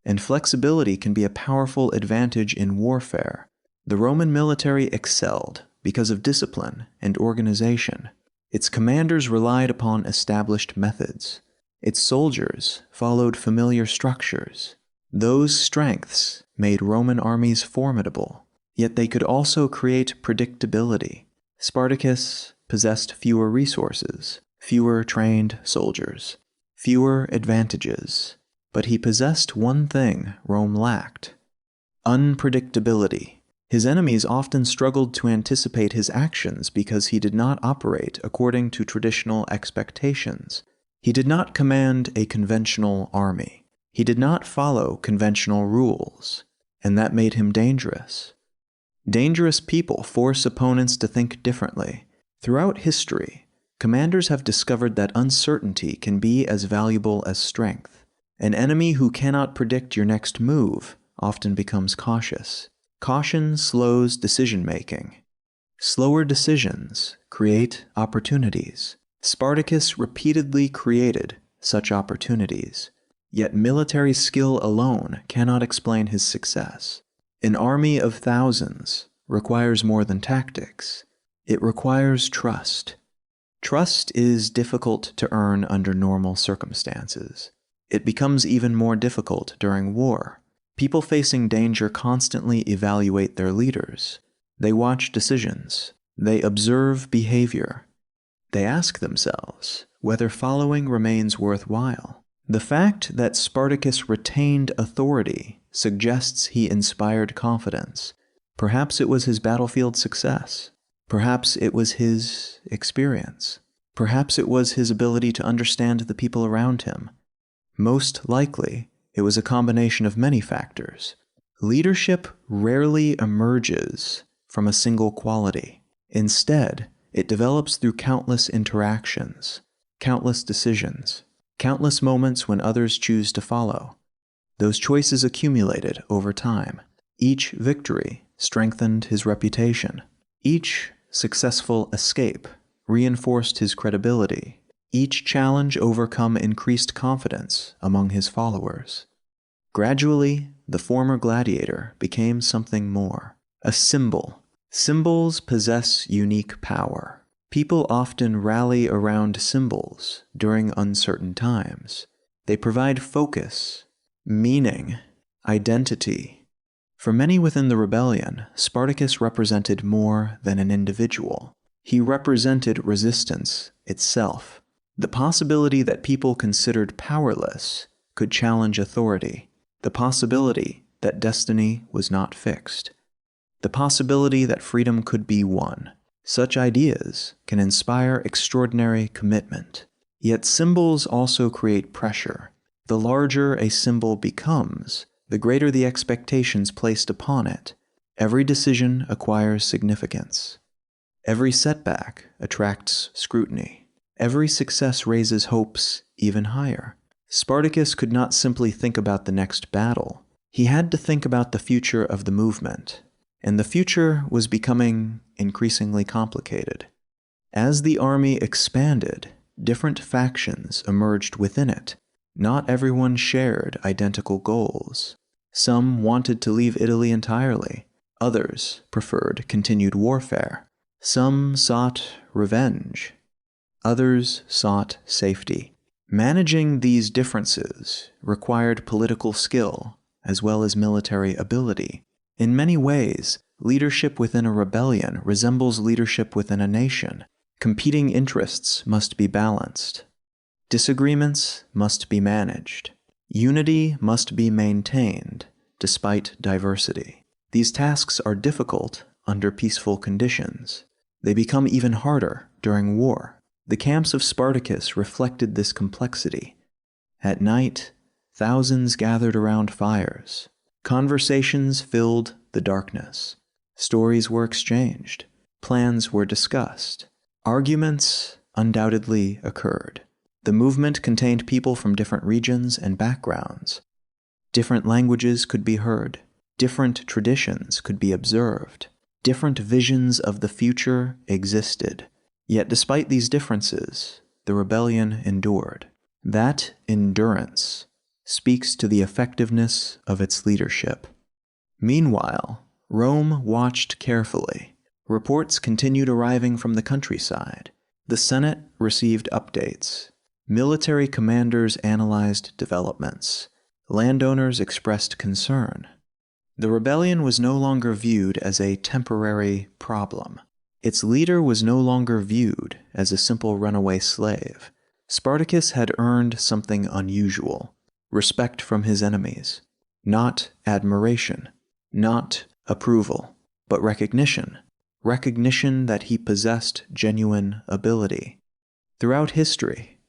And flexibility can be a powerful advantage in warfare. The Roman military excelled because of discipline and organization. Its commanders relied upon established methods. Its soldiers followed familiar structures. Those strengths made Roman armies formidable, yet they could also create predictability. Spartacus possessed fewer resources, fewer trained soldiers, fewer advantages. But he possessed one thing Rome lacked: unpredictability. His enemies often struggled to anticipate his actions because he did not operate according to traditional expectations. He did not command a conventional army. He did not follow conventional rules, and that made him dangerous. Dangerous people force opponents to think differently. Throughout history, commanders have discovered that uncertainty can be as valuable as strength. An enemy who cannot predict your next move often becomes cautious. Caution slows decision-making. Slower decisions create opportunities. Spartacus repeatedly created such opportunities. Yet military skill alone cannot explain his success. An army of thousands requires more than tactics. It requires trust. Trust is difficult to earn under normal circumstances. It becomes even more difficult during war. People facing danger constantly evaluate their leaders. They watch decisions. They observe behavior. They ask themselves whether following remains worthwhile. The fact that Spartacus retained authority suggests he inspired confidence. Perhaps it was his battlefield success. Perhaps it was his experience. Perhaps it was his ability to understand the people around him. Most likely, it was a combination of many factors. Leadership rarely emerges from a single quality. Instead, it develops through countless interactions, countless decisions, countless moments when others choose to follow. Those choices accumulated over time. Each victory strengthened his reputation. Each successful escape reinforced his credibility. Each challenge overcome increased confidence among his followers. Gradually, the former gladiator became something more, a symbol. Symbols possess unique power. People often rally around symbols during uncertain times. They provide focus, meaning, identity. For many within the rebellion, Spartacus represented more than an individual. He represented resistance itself. The possibility that people considered powerless could challenge authority. The possibility that destiny was not fixed. The possibility that freedom could be won. Such ideas can inspire extraordinary commitment. Yet symbols also create pressure. The larger a symbol becomes, the greater the expectations placed upon it. Every decision acquires significance. Every setback attracts scrutiny. Every success raises hopes even higher. Spartacus could not simply think about the next battle. He had to think about the future of the movement. And the future was becoming increasingly complicated. As the army expanded, different factions emerged within it. Not everyone shared identical goals. Some wanted to leave Italy entirely. Others preferred continued warfare. Some sought revenge. Others sought safety. Managing these differences required political skill as well as military ability. In many ways, leadership within a rebellion resembles leadership within a nation. Competing interests must be balanced. Disagreements must be managed. Unity must be maintained, despite diversity. These tasks are difficult under peaceful conditions. They become even harder during war. The camps of Spartacus reflected this complexity. At night, thousands gathered around fires. Conversations filled the darkness. Stories were exchanged. Plans were discussed. Arguments undoubtedly occurred. The movement contained people from different regions and backgrounds. Different languages could be heard. Different traditions could be observed. Different visions of the future existed. Yet despite these differences, the rebellion endured. That endurance speaks to the effectiveness of its leadership. Meanwhile, Rome watched carefully. Reports continued arriving from the countryside. The Senate received updates. Military commanders analyzed developments. Landowners expressed concern. The rebellion was no longer viewed as a temporary problem. Its leader was no longer viewed as a simple runaway slave. Spartacus had earned something unusual: respect from his enemies. Not admiration, not approval, but recognition. Recognition that he possessed genuine ability. Throughout history,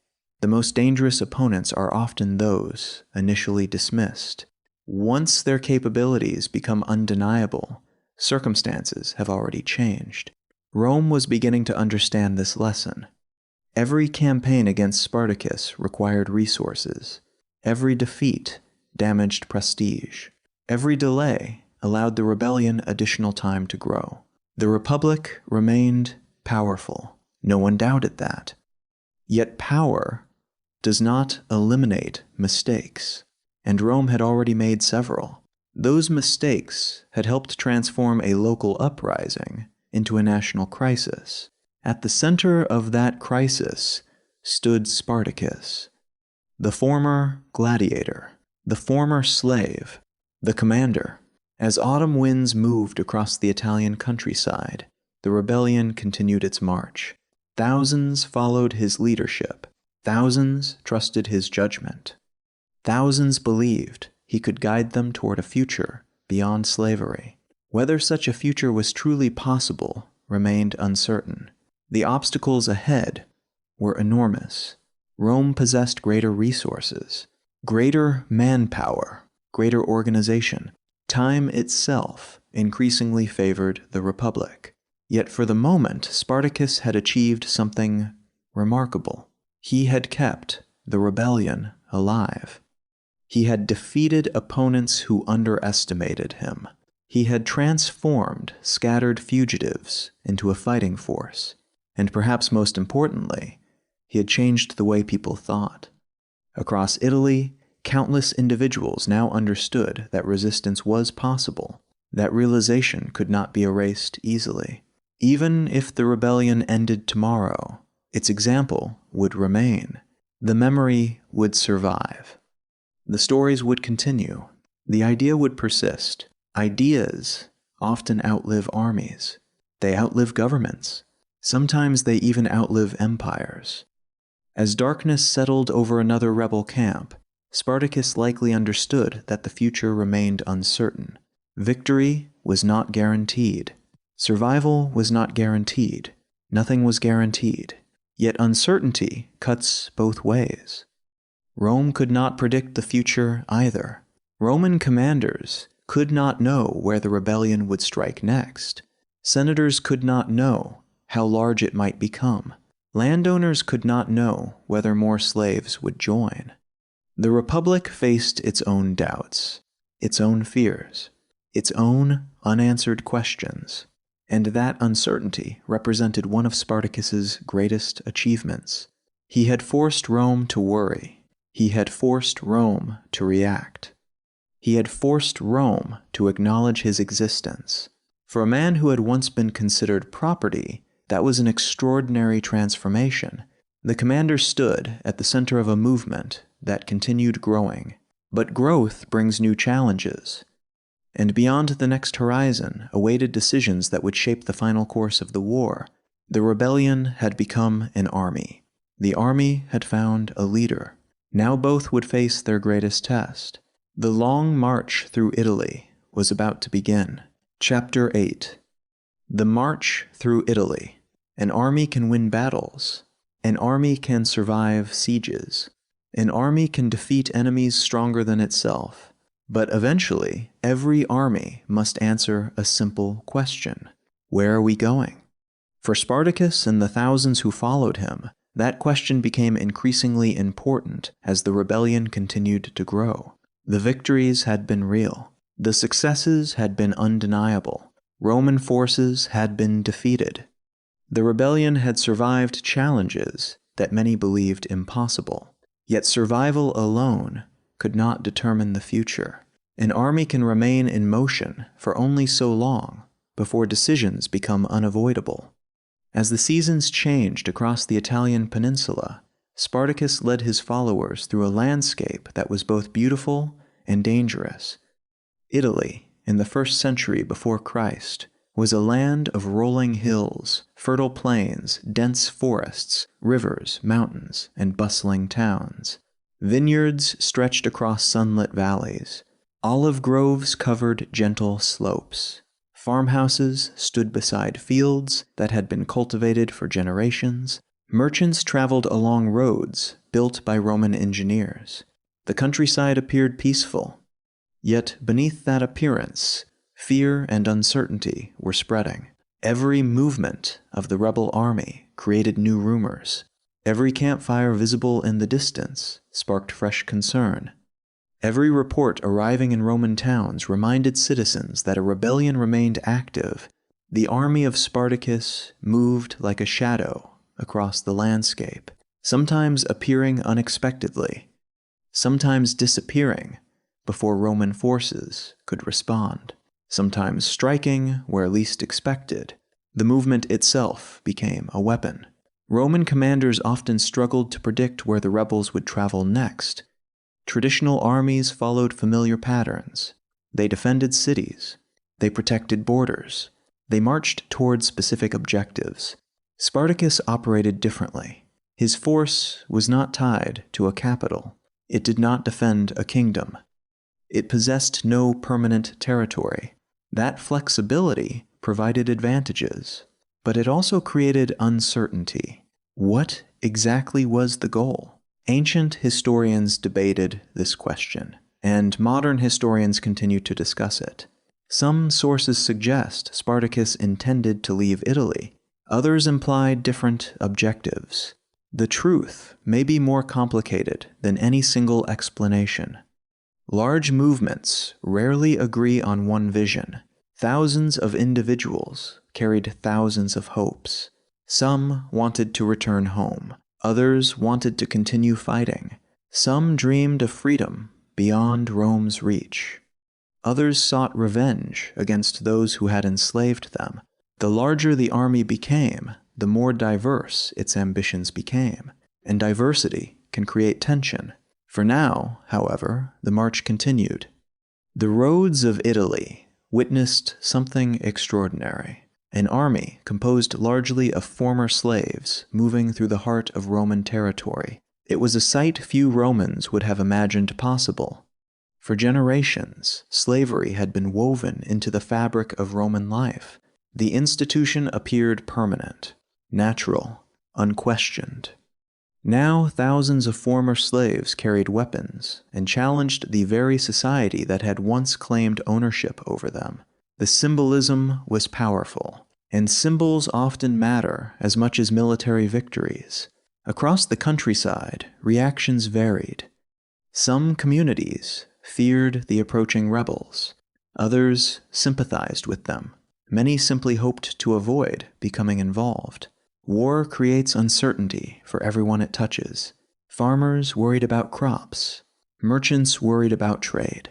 the most dangerous opponents are often those initially dismissed. Once their capabilities become undeniable, circumstances have already changed. Rome was beginning to understand this lesson. Every campaign against Spartacus required resources. Every defeat damaged prestige. Every delay allowed the rebellion additional time to grow. The Republic remained powerful. No one doubted that. Yet power does not eliminate mistakes, and Rome had already made several. Those mistakes had helped transform a local uprising into a national crisis. At the center of that crisis stood Spartacus, the former gladiator, the former slave, the commander. As autumn winds moved across the Italian countryside, the rebellion continued its march. Thousands followed his leadership. Thousands trusted his judgment. Thousands believed he could guide them toward a future beyond slavery. Whether such a future was truly possible remained uncertain. The obstacles ahead were enormous. Rome possessed greater resources, greater manpower, greater organization. Time itself increasingly favored the Republic. Yet for the moment, Spartacus had achieved something remarkable. He had kept the rebellion alive. He had defeated opponents who underestimated him. He had transformed scattered fugitives into a fighting force. And perhaps most importantly, he had changed the way people thought. Across Italy, countless individuals now understood that resistance was possible. That realization could not be erased easily. Even if the rebellion ended tomorrow, its example would remain. The memory would survive. The stories would continue. The idea would persist. Ideas often outlive armies. They outlive governments. Sometimes they even outlive empires. As darkness settled over another rebel camp, Spartacus likely understood that the future remained uncertain. Victory was not guaranteed. Survival was not guaranteed. Nothing was guaranteed. Yet uncertainty cuts both ways. Rome could not predict the future either. Roman commanders could not know where the rebellion would strike next. Senators could not know how large it might become. Landowners could not know whether more slaves would join. The Republic faced its own doubts, its own fears, its own unanswered questions, and that uncertainty represented one of Spartacus's greatest achievements. He had forced Rome to worry. He had forced Rome to react. He had forced Rome to acknowledge his existence. For a man who had once been considered property, that was an extraordinary transformation. The commander stood at the center of a movement that continued growing. But growth brings new challenges. And beyond the next horizon awaited decisions that would shape the final course of the war. The rebellion had become an army. The army had found a leader. Now both would face their greatest test. The long march through Italy was about to begin. Chapter 8. The march through Italy. An army can win battles. An army can survive sieges. An army can defeat enemies stronger than itself. But eventually, every army must answer a simple question. Where are we going? For Spartacus and the thousands who followed him, that question became increasingly important as the rebellion continued to grow. The victories had been real. The successes had been undeniable. Roman forces had been defeated. The rebellion had survived challenges that many believed impossible. Yet survival alone could not determine the future. An army can remain in motion for only so long before decisions become unavoidable. As the seasons changed across the Italian peninsula, Spartacus led his followers through a landscape that was both beautiful and dangerous. Italy, in the 1st century before Christ, was a land of rolling hills, fertile plains, dense forests, rivers, mountains, and bustling towns. Vineyards stretched across sunlit valleys. Olive groves covered gentle slopes. Farmhouses stood beside fields that had been cultivated for generations. Merchants traveled along roads built by Roman engineers. The countryside appeared peaceful. Yet beneath that appearance, fear and uncertainty were spreading. Every movement of the rebel army created new rumors. Every campfire visible in the distance sparked fresh concern. Every report arriving in Roman towns reminded citizens that a rebellion remained active. The army of Spartacus moved like a shadow across the landscape. sometimes appearing unexpectedly, sometimes disappearing before Roman forces could respond, sometimes striking where least expected. The movement itself became a weapon. Roman commanders often struggled to predict where the rebels would travel next. Traditional armies followed familiar patterns. They defended cities. They protected borders. They marched toward specific objectives. Spartacus operated differently. His force was not tied to a capital. It did not defend a kingdom. It possessed no permanent territory. That flexibility provided advantages, but it also created uncertainty. What exactly was the goal? Ancient historians debated this question, and modern historians continue to discuss it. Some sources suggest Spartacus intended to leave Italy. Others imply different objectives. The truth may be more complicated than any single explanation. Large movements rarely agree on one vision. Thousands of individuals carried thousands of hopes. Some wanted to return home. Others wanted to continue fighting. Some dreamed of freedom beyond Rome's reach. Others sought revenge against those who had enslaved them. The larger the army became, the more diverse its ambitions became, and diversity can create tension. For now, however, the march continued. The roads of Italy witnessed something extraordinary. An army composed largely of former slaves moving through the heart of Roman territory. It was a sight few Romans would have imagined possible. For generations, slavery had been woven into the fabric of Roman life. The institution appeared permanent, natural, unquestioned. Now thousands of former slaves carried weapons and challenged the very society that had once claimed ownership over them. The symbolism was powerful, and symbols often matter as much as military victories. Across the countryside, reactions varied. Some communities feared the approaching rebels. Others sympathized with them. Many simply hoped to avoid becoming involved. War creates uncertainty for everyone it touches. Farmers worried about crops. Merchants worried about trade.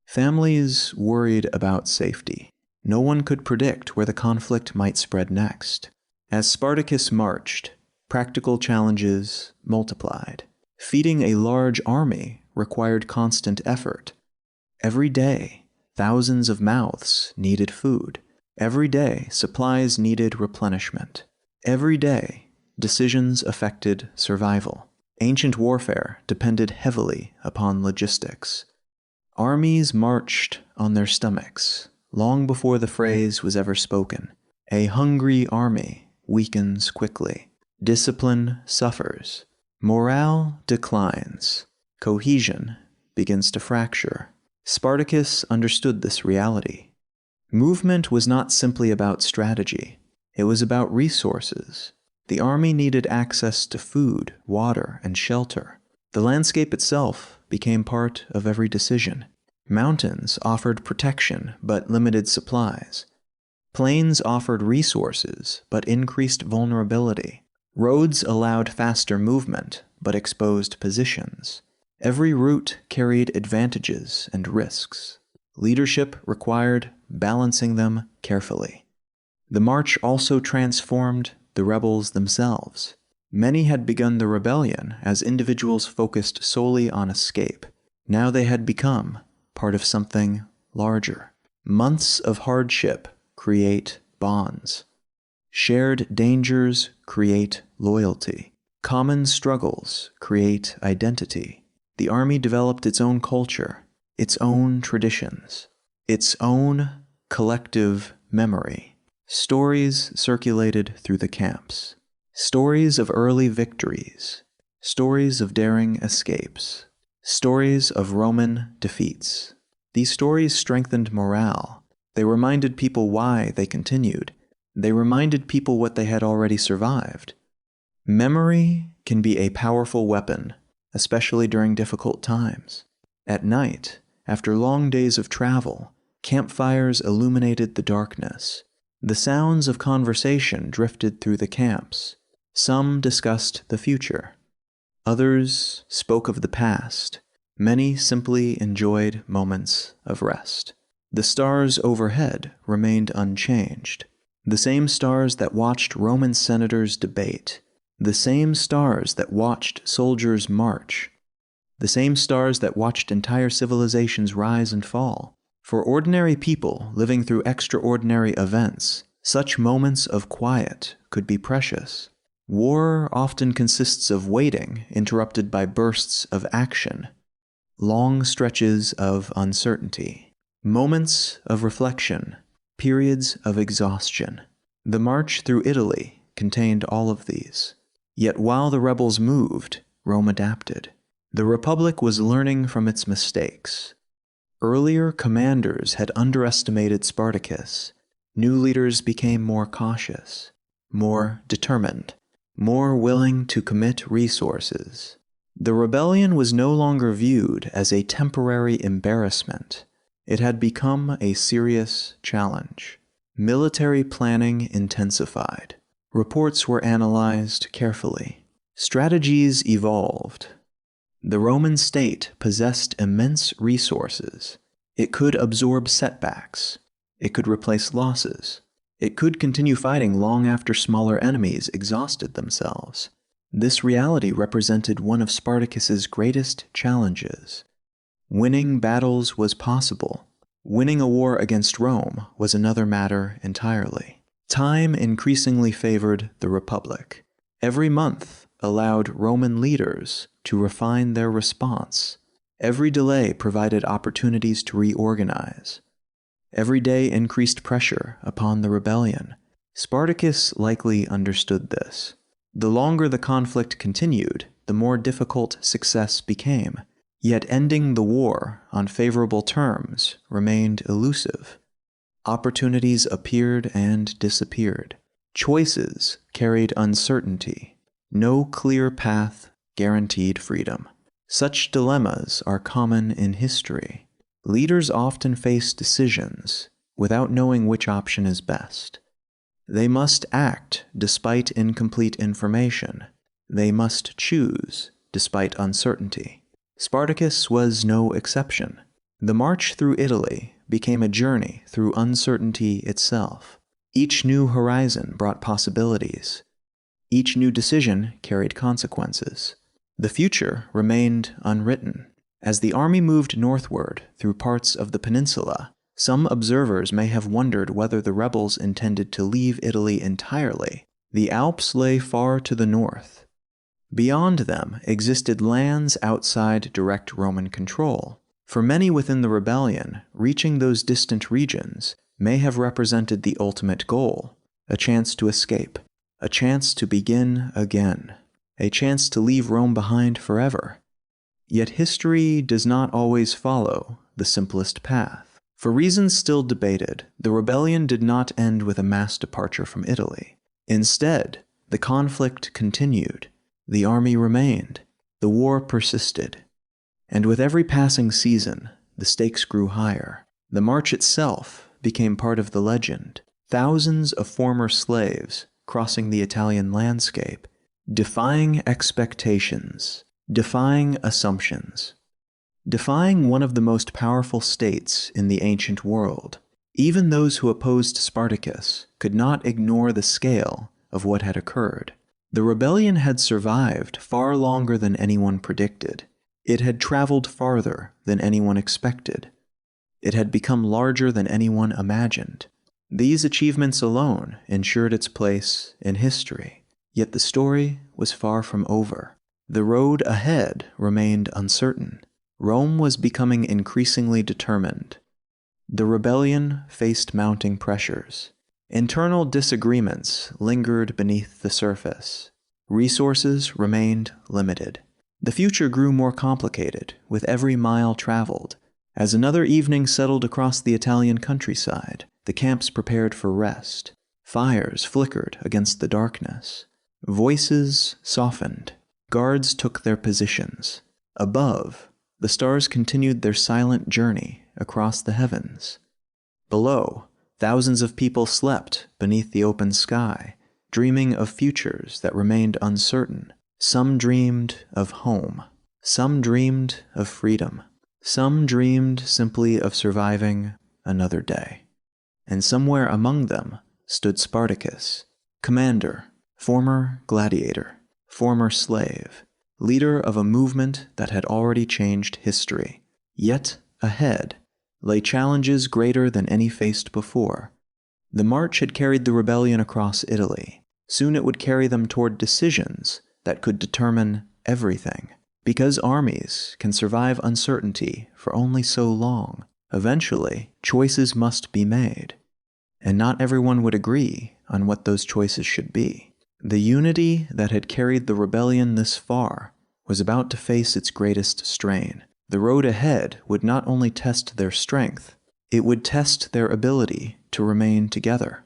Families worried about safety. No one could predict where the conflict might spread next. As Spartacus marched, practical challenges multiplied. Feeding a large army required constant effort. Every day, thousands of mouths needed food. Every day, supplies needed replenishment. Every day, decisions affected survival. Ancient warfare depended heavily upon logistics. Armies marched on their stomachs long before the phrase was ever spoken. A hungry army weakens quickly. Discipline suffers. Morale declines. Cohesion begins to fracture. Spartacus understood this reality. Movement was not simply about strategy. It was about resources. The army needed access to food, water, and shelter. The landscape itself became part of every decision. Mountains offered protection but limited supplies. Plains offered resources but increased vulnerability. Roads allowed faster movement but exposed positions. Every route carried advantages and risks. Leadership required balancing them carefully. The march also transformed the rebels themselves. Many had begun the rebellion as individuals focused solely on escape. Now they had become part of something larger. Months of hardship create bonds. Shared dangers create loyalty. Common struggles create identity. The army developed its own culture, its own traditions, its own collective memory. Stories circulated through the camps. Stories of early victories. Stories of daring escapes. Stories of Roman defeats. These stories strengthened morale. They reminded people why they continued. They reminded people what they had already survived. Memory can be a powerful weapon, especially during difficult times. At night, after long days of travel, campfires illuminated the darkness. The sounds of conversation drifted through the camps. Some discussed the future. Others spoke of the past. Many simply enjoyed moments of rest. The stars overhead remained unchanged. The same stars that watched Roman senators debate. The same stars that watched soldiers march. The same stars that watched entire civilizations rise and fall. For ordinary people living through extraordinary events, such moments of quiet could be precious. War often consists of waiting, interrupted by bursts of action, long stretches of uncertainty, moments of reflection, periods of exhaustion. The march through Italy contained all of these. Yet while the rebels moved, Rome adapted. The Republic was learning from its mistakes. Earlier commanders had underestimated Spartacus. New leaders became more cautious, more determined, more willing to commit resources. The rebellion was no longer viewed as a temporary embarrassment. It had become a serious challenge. Military planning intensified. Reports were analyzed carefully. Strategies evolved. The Roman state possessed immense resources. It could absorb setbacks. It could replace losses. It could continue fighting long after smaller enemies exhausted themselves. This reality represented one of Spartacus's greatest challenges. Winning battles was possible. Winning a war against Rome was another matter entirely. Time increasingly favored the Republic. Every month allowed Roman leaders to refine their response. Every delay provided opportunities to reorganize. Every day increased pressure upon the rebellion. Spartacus likely understood this. The longer the conflict continued, the more difficult success became. Yet ending the war on favorable terms remained elusive. Opportunities appeared and disappeared. Choices carried uncertainty. No clear path guaranteed freedom. Such dilemmas are common in history. Leaders often face decisions without knowing which option is best. They must act despite incomplete information. They must choose despite uncertainty. Spartacus was no exception. The march through Italy became a journey through uncertainty itself. Each new horizon brought possibilities. Each new decision carried consequences. The future remained unwritten. As the army moved northward through parts of the peninsula, some observers may have wondered whether the rebels intended to leave Italy entirely. The Alps lay far to the north. Beyond them existed lands outside direct Roman control. For many within the rebellion, reaching those distant regions may have represented the ultimate goal, a chance to escape, a chance to begin again, a chance to leave Rome behind forever. Yet history does not always follow the simplest path. For reasons still debated, the rebellion did not end with a mass departure from Italy. Instead, the conflict continued. The army remained. The war persisted. And with every passing season, the stakes grew higher. The march itself became part of the legend. Thousands of former slaves crossing the Italian landscape, defying expectations, defying assumptions, defying one of the most powerful states in the ancient world. Even those who opposed Spartacus could not ignore the scale of what had occurred. The rebellion had survived far longer than anyone predicted. It had traveled farther than anyone expected. It had become larger than anyone imagined. These achievements alone ensured its place in history. Yet the story was far from over. The road ahead remained uncertain. Rome was becoming increasingly determined. The rebellion faced mounting pressures. Internal disagreements lingered beneath the surface. Resources remained limited. The future grew more complicated with every mile traveled. As another evening settled across the Italian countryside, the camps prepared for rest. Fires flickered against the darkness. Voices softened. Guards took their positions. Above, the stars continued their silent journey across the heavens. Below, thousands of people slept beneath the open sky, dreaming of futures that remained uncertain. Some dreamed of home. Some dreamed of freedom. Some dreamed simply of surviving another day. And somewhere among them stood Spartacus, commander, former gladiator, former slave, leader of a movement that had already changed history. Yet ahead lay challenges greater than any faced before. The march had carried the rebellion across Italy. Soon it would carry them toward decisions that could determine everything. Because armies can survive uncertainty for only so long, eventually choices must be made. And not everyone would agree on what those choices should be. The unity that had carried the rebellion this far was about to face its greatest strain. The road ahead would not only test their strength, it would test their ability to remain together.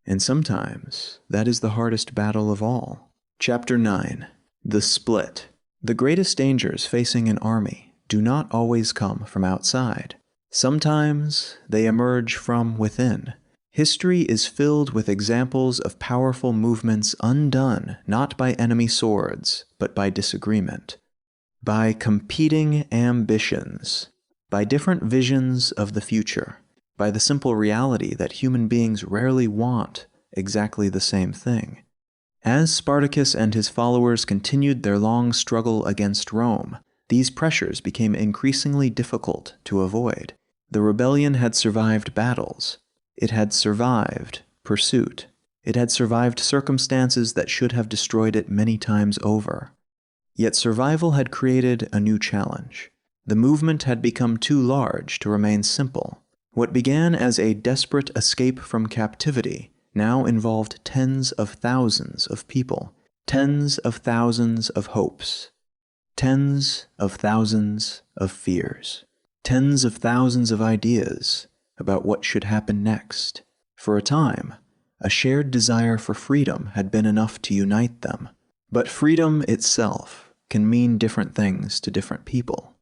And sometimes that is the hardest battle of all. Chapter 9. The Split. The greatest dangers facing an army do not always come from outside. Sometimes they emerge from within. History is filled with examples of powerful movements undone not by enemy swords, but by disagreement, by competing ambitions, by different visions of the future, by the simple reality that human beings rarely want exactly the same thing. As Spartacus and his followers continued their long struggle against Rome, these pressures became increasingly difficult to avoid. The rebellion had survived battles. It had survived pursuit. It had survived circumstances that should have destroyed it many times over. Yet survival had created a new challenge. The movement had become too large to remain simple. What began as a desperate escape from captivity now involved tens of thousands of people, tens of thousands of hopes, tens of thousands of fears, tens of thousands of ideas about what should happen next. For a time, a shared desire for freedom had been enough to unite them. But freedom itself can mean different things to different people.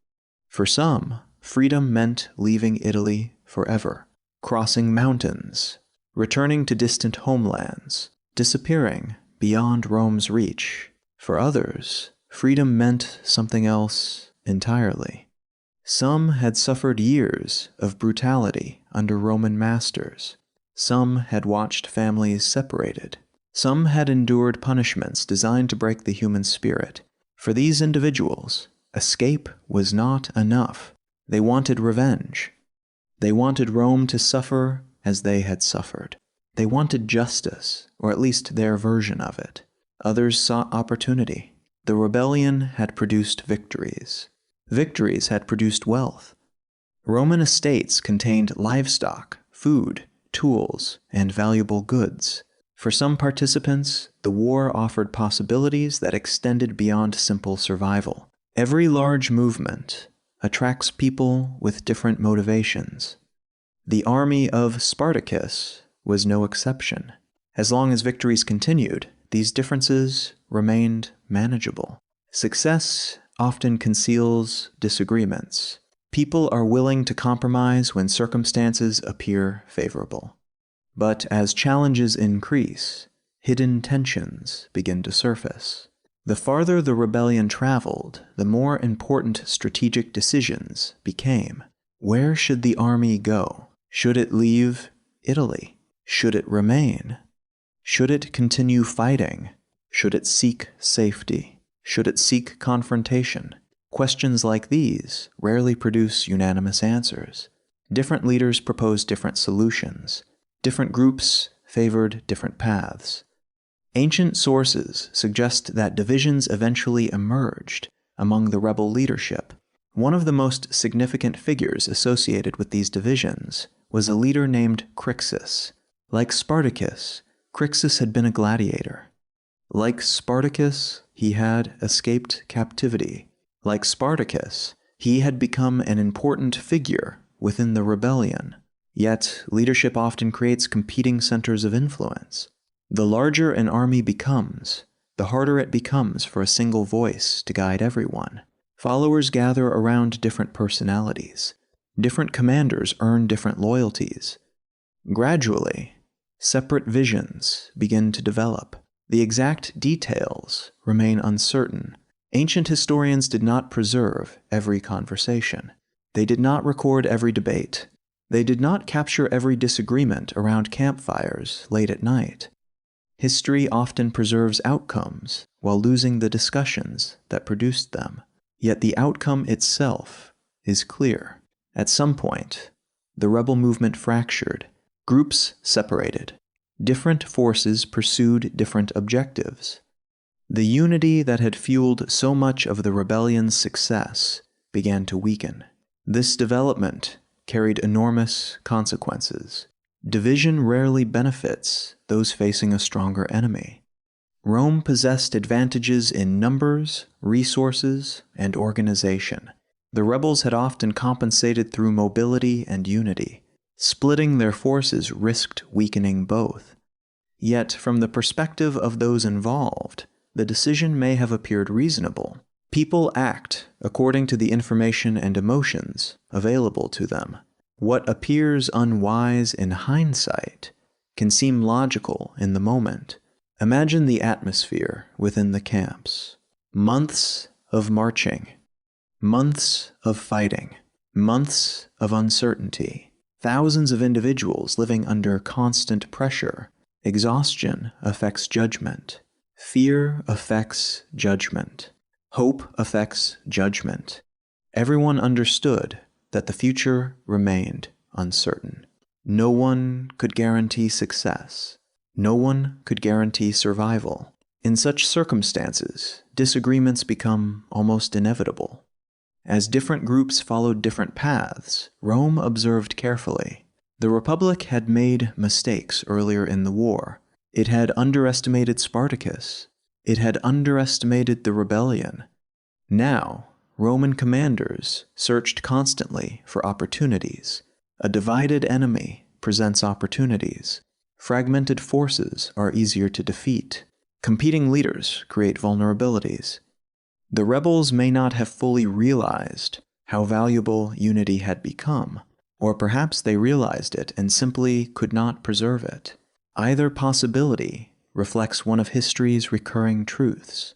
For some, freedom meant leaving Italy forever, crossing mountains, returning to distant homelands, disappearing beyond Rome's reach. For others, freedom meant something else entirely. Some had suffered years of brutality under Roman masters. Some had watched families separated. Some had endured punishments designed to break the human spirit. For these individuals, escape was not enough. They wanted revenge. They wanted Rome to suffer as they had suffered. They wanted justice, or at least their version of it. Others sought opportunity. The rebellion had produced victories. Victories had produced wealth. Roman estates contained livestock, food, tools, and valuable goods. For some participants, the war offered possibilities that extended beyond simple survival. Every large movement attracts people with different motivations. The army of Spartacus was no exception. As long as victories continued, these differences remained manageable. Success often conceals disagreements. People are willing to compromise when circumstances appear favorable. But as challenges increase, hidden tensions begin to surface. The farther the rebellion traveled, the more important strategic decisions became. Where should the army go? Should it leave Italy? Should it remain? Should it continue fighting? Should it seek safety? Should it seek confrontation? Questions like these rarely produce unanimous answers. Different leaders proposed different solutions. Different groups favored different paths. Ancient sources suggest that divisions eventually emerged among the rebel leadership. One of the most significant figures associated with these divisions was a leader named Crixus. Like Spartacus, Crixus had been a gladiator. Like Spartacus, he had escaped captivity. Like Spartacus, he had become an important figure within the rebellion. Yet, leadership often creates competing centers of influence. The larger an army becomes, the harder it becomes for a single voice to guide everyone. Followers gather around different personalities. Different commanders earn different loyalties. Gradually, separate visions begin to develop. The exact details remain uncertain. Ancient historians did not preserve every conversation. They did not record every debate. They did not capture every disagreement around campfires late at night. History often preserves outcomes while losing the discussions that produced them. Yet the outcome itself is clear. At some point, the rebel movement fractured. Groups separated. Different forces pursued different objectives. The unity that had fueled so much of the rebellion's success began to weaken. This development carried enormous consequences. Division rarely benefits those facing a stronger enemy. Rome possessed advantages in numbers, resources, and organization. The rebels had often compensated through mobility and unity. Splitting their forces risked weakening both. Yet, from the perspective of those involved, the decision may have appeared reasonable. People act according to the information and emotions available to them. What appears unwise in hindsight can seem logical in the moment. Imagine the atmosphere within the camps. Months of marching, months of fighting, months of uncertainty, thousands of individuals living under constant pressure. Exhaustion affects judgment. Fear affects judgment. Hope affects judgment. Everyone understood that the future remained uncertain. No one could guarantee success. No one could guarantee survival. In such circumstances, disagreements become almost inevitable. As different groups followed different paths, Rome observed carefully. The Republic had made mistakes earlier in the war. It had underestimated Spartacus. It had underestimated the rebellion. Now, Roman commanders searched constantly for opportunities. A divided enemy presents opportunities. Fragmented forces are easier to defeat. Competing leaders create vulnerabilities. The rebels may not have fully realized how valuable unity had become, or perhaps they realized it and simply could not preserve it. Either possibility reflects one of history's recurring truths.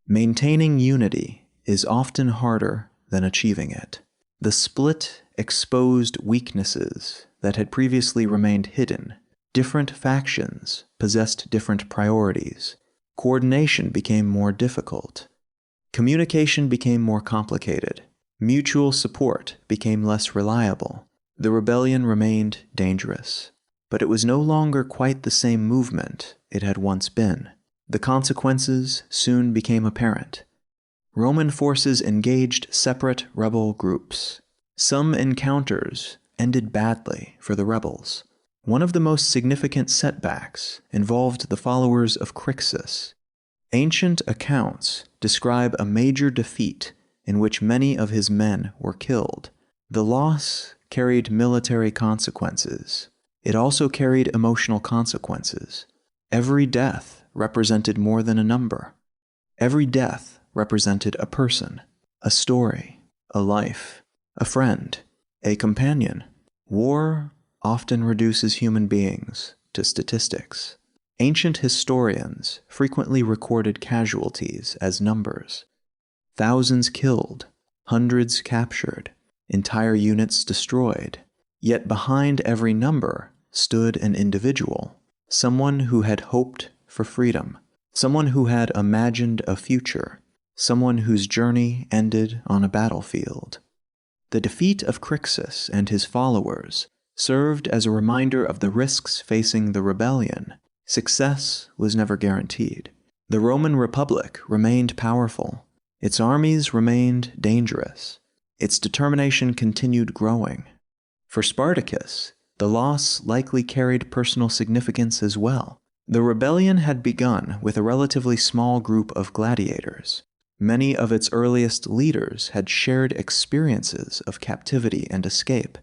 Maintaining unity is often harder than achieving it. The split exposed weaknesses that had previously remained hidden. Different factions possessed different priorities. Coordination became more difficult. Communication became more complicated. Mutual support became less reliable. The rebellion remained dangerous, but it was no longer quite the same movement it had once been. The consequences soon became apparent. Roman forces engaged separate rebel groups. Some encounters ended badly for the rebels. One of the most significant setbacks involved the followers of Crixus. Ancient accounts describe a major defeat in which many of his men were killed. The loss carried military consequences. It also carried emotional consequences. Every death represented more than a number. Every death represented a person, a story, a life, a friend, a companion. War often reduces human beings to statistics. Ancient historians frequently recorded casualties as numbers. Thousands killed, hundreds captured, entire units destroyed. Yet behind every number stood an individual, someone who had hoped for freedom, someone who had imagined a future, someone whose journey ended on a battlefield. The defeat of Crixus and his followers served as a reminder of the risks facing the rebellion. Success was never guaranteed. The Roman Republic remained powerful. Its armies remained dangerous. Its determination continued growing. For Spartacus, the loss likely carried personal significance as well. The rebellion had begun with a relatively small group of gladiators. Many of its earliest leaders had shared experiences of captivity and escape.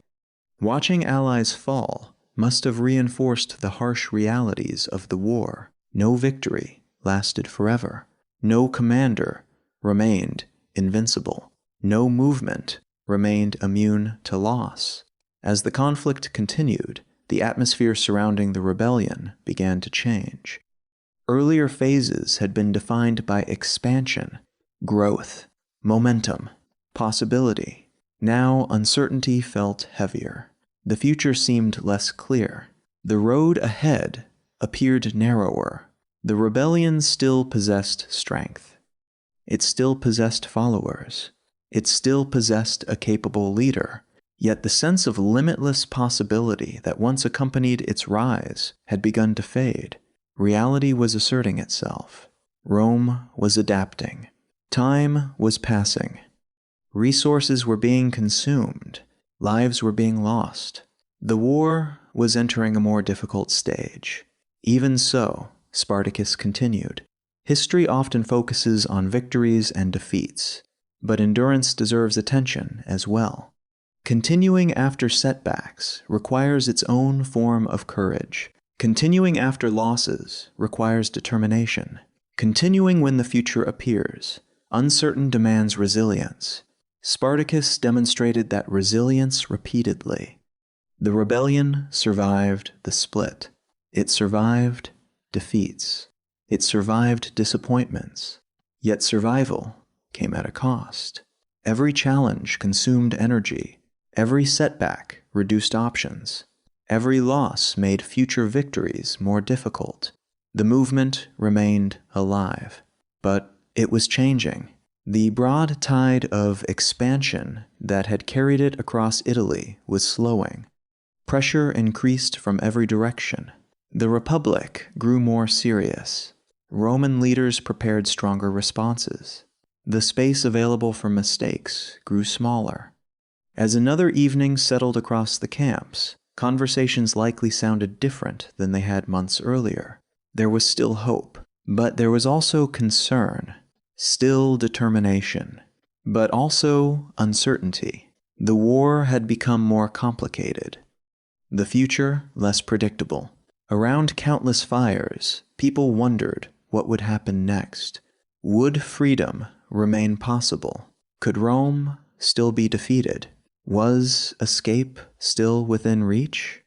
Watching allies fall must have reinforced the harsh realities of the war. No victory lasted forever. No commander remained invincible. No movement remained immune to loss. As the conflict continued, the atmosphere surrounding the rebellion began to change. Earlier phases had been defined by expansion, growth, momentum, possibility. Now uncertainty felt heavier. The future seemed less clear. The road ahead appeared narrower. The rebellion still possessed strength. It still possessed followers. It still possessed a capable leader. Yet the sense of limitless possibility that once accompanied its rise had begun to fade. Reality was asserting itself. Rome was adapting. Time was passing. Resources were being consumed. Lives were being lost. The war was entering a more difficult stage. Even so, Spartacus continued. History often focuses on victories and defeats, but endurance deserves attention as well. Continuing after setbacks requires its own form of courage. Continuing after losses requires determination. Continuing when the future appears, uncertain demands resilience. Spartacus demonstrated that resilience repeatedly. The rebellion survived the split. It survived defeats. It survived disappointments. Yet survival came at a cost. Every challenge consumed energy. Every setback reduced options. Every loss made future victories more difficult. The movement remained alive. But it was changing. The broad tide of expansion that had carried it across Italy was slowing. Pressure increased from every direction. The Republic grew more serious. Roman leaders prepared stronger responses. The space available for mistakes grew smaller. As another evening settled across the camps, conversations likely sounded different than they had months earlier. There was still hope, but there was also concern, still determination, but also uncertainty. The war had become more complicated. The future less predictable. Around countless fires, people wondered what would happen next. Would freedom remain possible? Could Rome still be defeated? Was escape still within reach?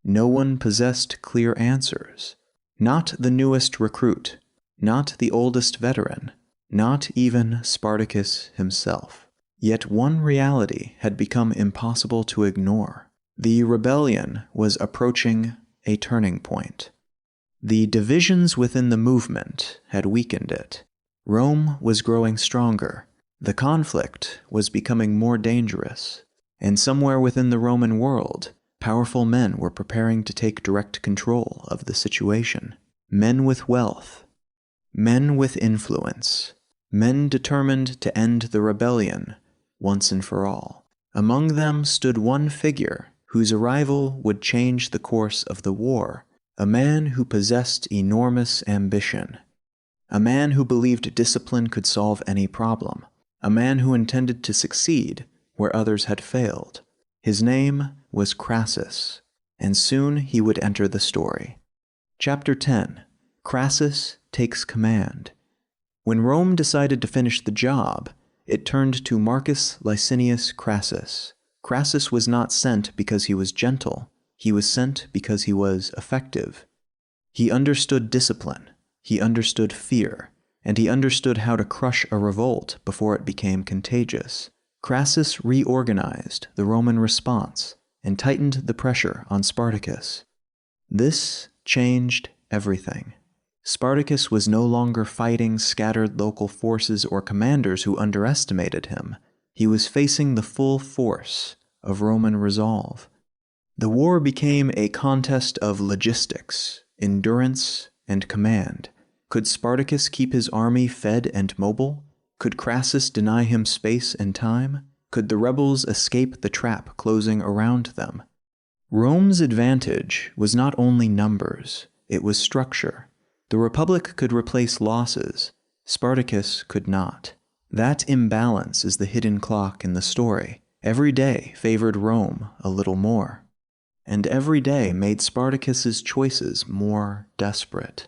No one possessed clear answers. Not the newest recruit, not the oldest veteran, not even Spartacus himself. Yet one reality had become impossible to ignore. The rebellion was approaching a turning point. The divisions within the movement had weakened it. Rome was growing stronger. The conflict was becoming more dangerous. And somewhere within the Roman world, powerful men were preparing to take direct control of the situation. Men with wealth, men with influence, men determined to end the rebellion once and for all. Among them stood one figure whose arrival would change the course of the war, a man who possessed enormous ambition, a man who believed discipline could solve any problem, a man who intended to succeed where others had failed. His name was Crassus, and soon he would enter the story. Chapter 10. Crassus takes command. When Rome decided to finish the job, it turned to Marcus Licinius Crassus. Crassus was not sent because he was gentle. He was sent because he was effective. He understood discipline. He understood fear. And he understood how to crush a revolt before it became contagious. Crassus reorganized the Roman response and tightened the pressure on Spartacus. This changed everything. Spartacus was no longer fighting scattered local forces or commanders who underestimated him. He was facing the full force of Roman resolve. The war became a contest of logistics, endurance, and command. Could Spartacus keep his army fed and mobile? Could Crassus deny him space and time? Could the rebels escape the trap closing around them? Rome's advantage was not only numbers, it was structure. The Republic could replace losses. Spartacus could not. That imbalance is the hidden clock in the story. Every day favored Rome a little more. And every day made Spartacus's choices more desperate.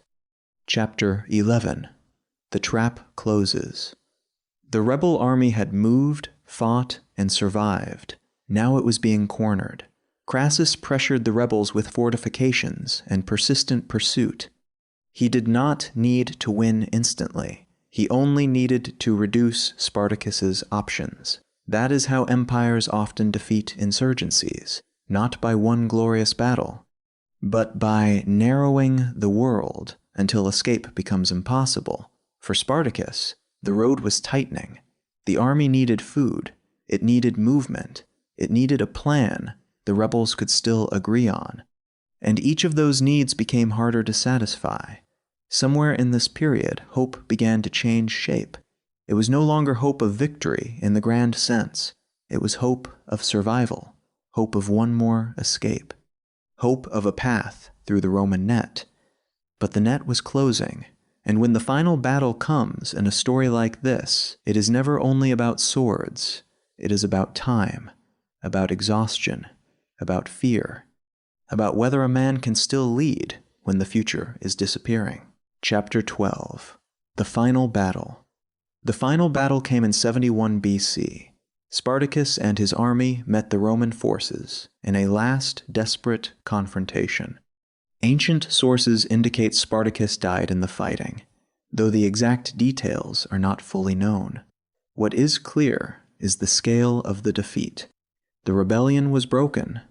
Chapter 11. The trap closes. The rebel army had moved, fought, and survived. Now it was being cornered. Crassus pressured the rebels with fortifications and persistent pursuit. He did not need to win instantly. He only needed to reduce Spartacus's options. That is how empires often defeat insurgencies, not by one glorious battle, but by narrowing the world until escape becomes impossible. For Spartacus, the road was tightening. The army needed food. It needed movement. It needed a plan the rebels could still agree on. And each of those needs became harder to satisfy. Somewhere in this period, hope began to change shape. It was no longer hope of victory in the grand sense. It was hope of survival, hope of one more escape, hope of a path through the Roman net. But the net was closing, and when the final battle comes in a story like this, it is never only about swords. It is about time, about exhaustion, about fear, about whether a man can still lead when the future is disappearing. Chapter 12. The Final Battle. The final battle came in 71 BC. Spartacus and his army met the Roman forces in a last desperate confrontation. Ancient sources indicate Spartacus died in the fighting, though the exact details are not fully known. What is clear is the scale of the defeat. The rebellion was broken.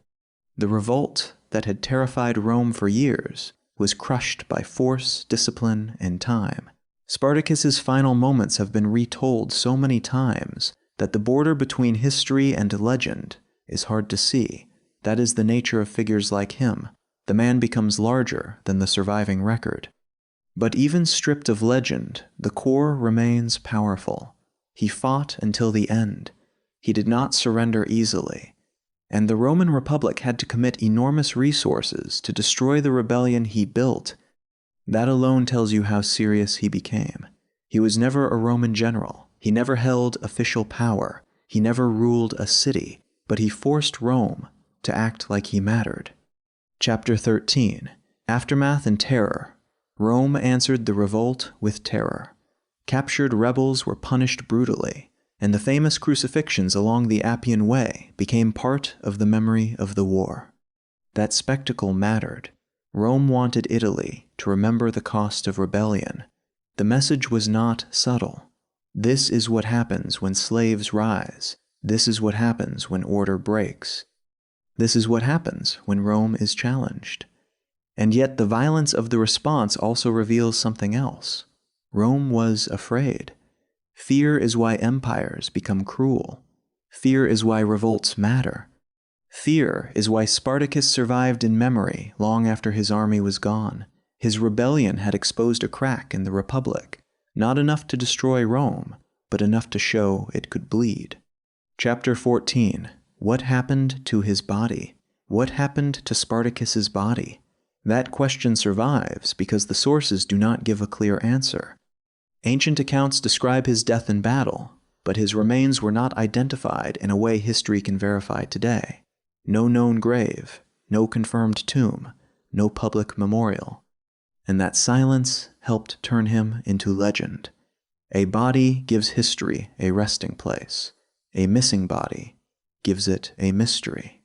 The revolt that had terrified Rome for years was crushed by force, discipline, and time. Spartacus's final moments have been retold so many times that the border between history and legend is hard to see. That is the nature of figures like him. The man becomes larger than the surviving record. But even stripped of legend, the core remains powerful. He fought until the end. He did not surrender easily. And the Roman Republic had to commit enormous resources to destroy the rebellion he built. That alone tells you how serious he became. He was never a Roman general. He never held official power. He never ruled a city, but he forced Rome to act like he mattered. Chapter 13. Aftermath and Terror. Rome answered the revolt with terror. Captured rebels were punished brutally, and the famous crucifixions along the Appian Way became part of the memory of the war. That spectacle mattered. Rome wanted Italy to remember the cost of rebellion. The message was not subtle. This is what happens when slaves rise. This is what happens when order breaks. This is what happens when Rome is challenged. And yet the violence of the response also reveals something else. Rome was afraid. Fear is why empires become cruel. Fear is why revolts matter. Fear is why Spartacus survived in memory long after his army was gone. His rebellion had exposed a crack in the Republic, not enough to destroy Rome, but enough to show it could bleed. Chapter 14. What happened to his body? What happened to Spartacus's body? That question survives because the sources do not give a clear answer. Ancient accounts describe his death in battle, but his remains were not identified in a way history can verify today. No known grave, no confirmed tomb, no public memorial. And that silence helped turn him into legend. A body gives history a resting place. A missing body gives it a mystery.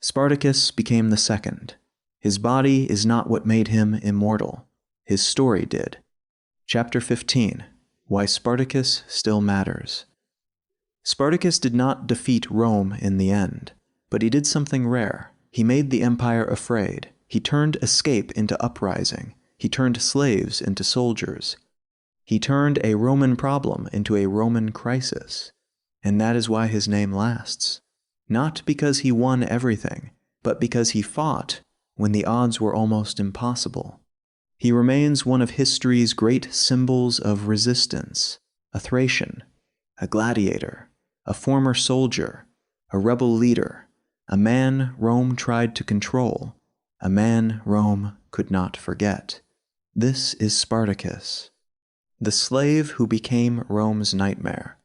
Spartacus became the second. His body is not what made him immortal. His story did. Chapter 15. Why Spartacus Still Matters. Spartacus did not defeat Rome in the end, but he did something rare. He made the empire afraid. He turned escape into uprising. He turned slaves into soldiers. He turned a Roman problem into a Roman crisis. And that is why his name lasts. Not because he won everything, but because he fought when the odds were almost impossible. He remains one of history's great symbols of resistance, a Thracian, a gladiator, a former soldier, a rebel leader, a man Rome tried to control, a man Rome could not forget. This is Spartacus, the slave who became Rome's nightmare,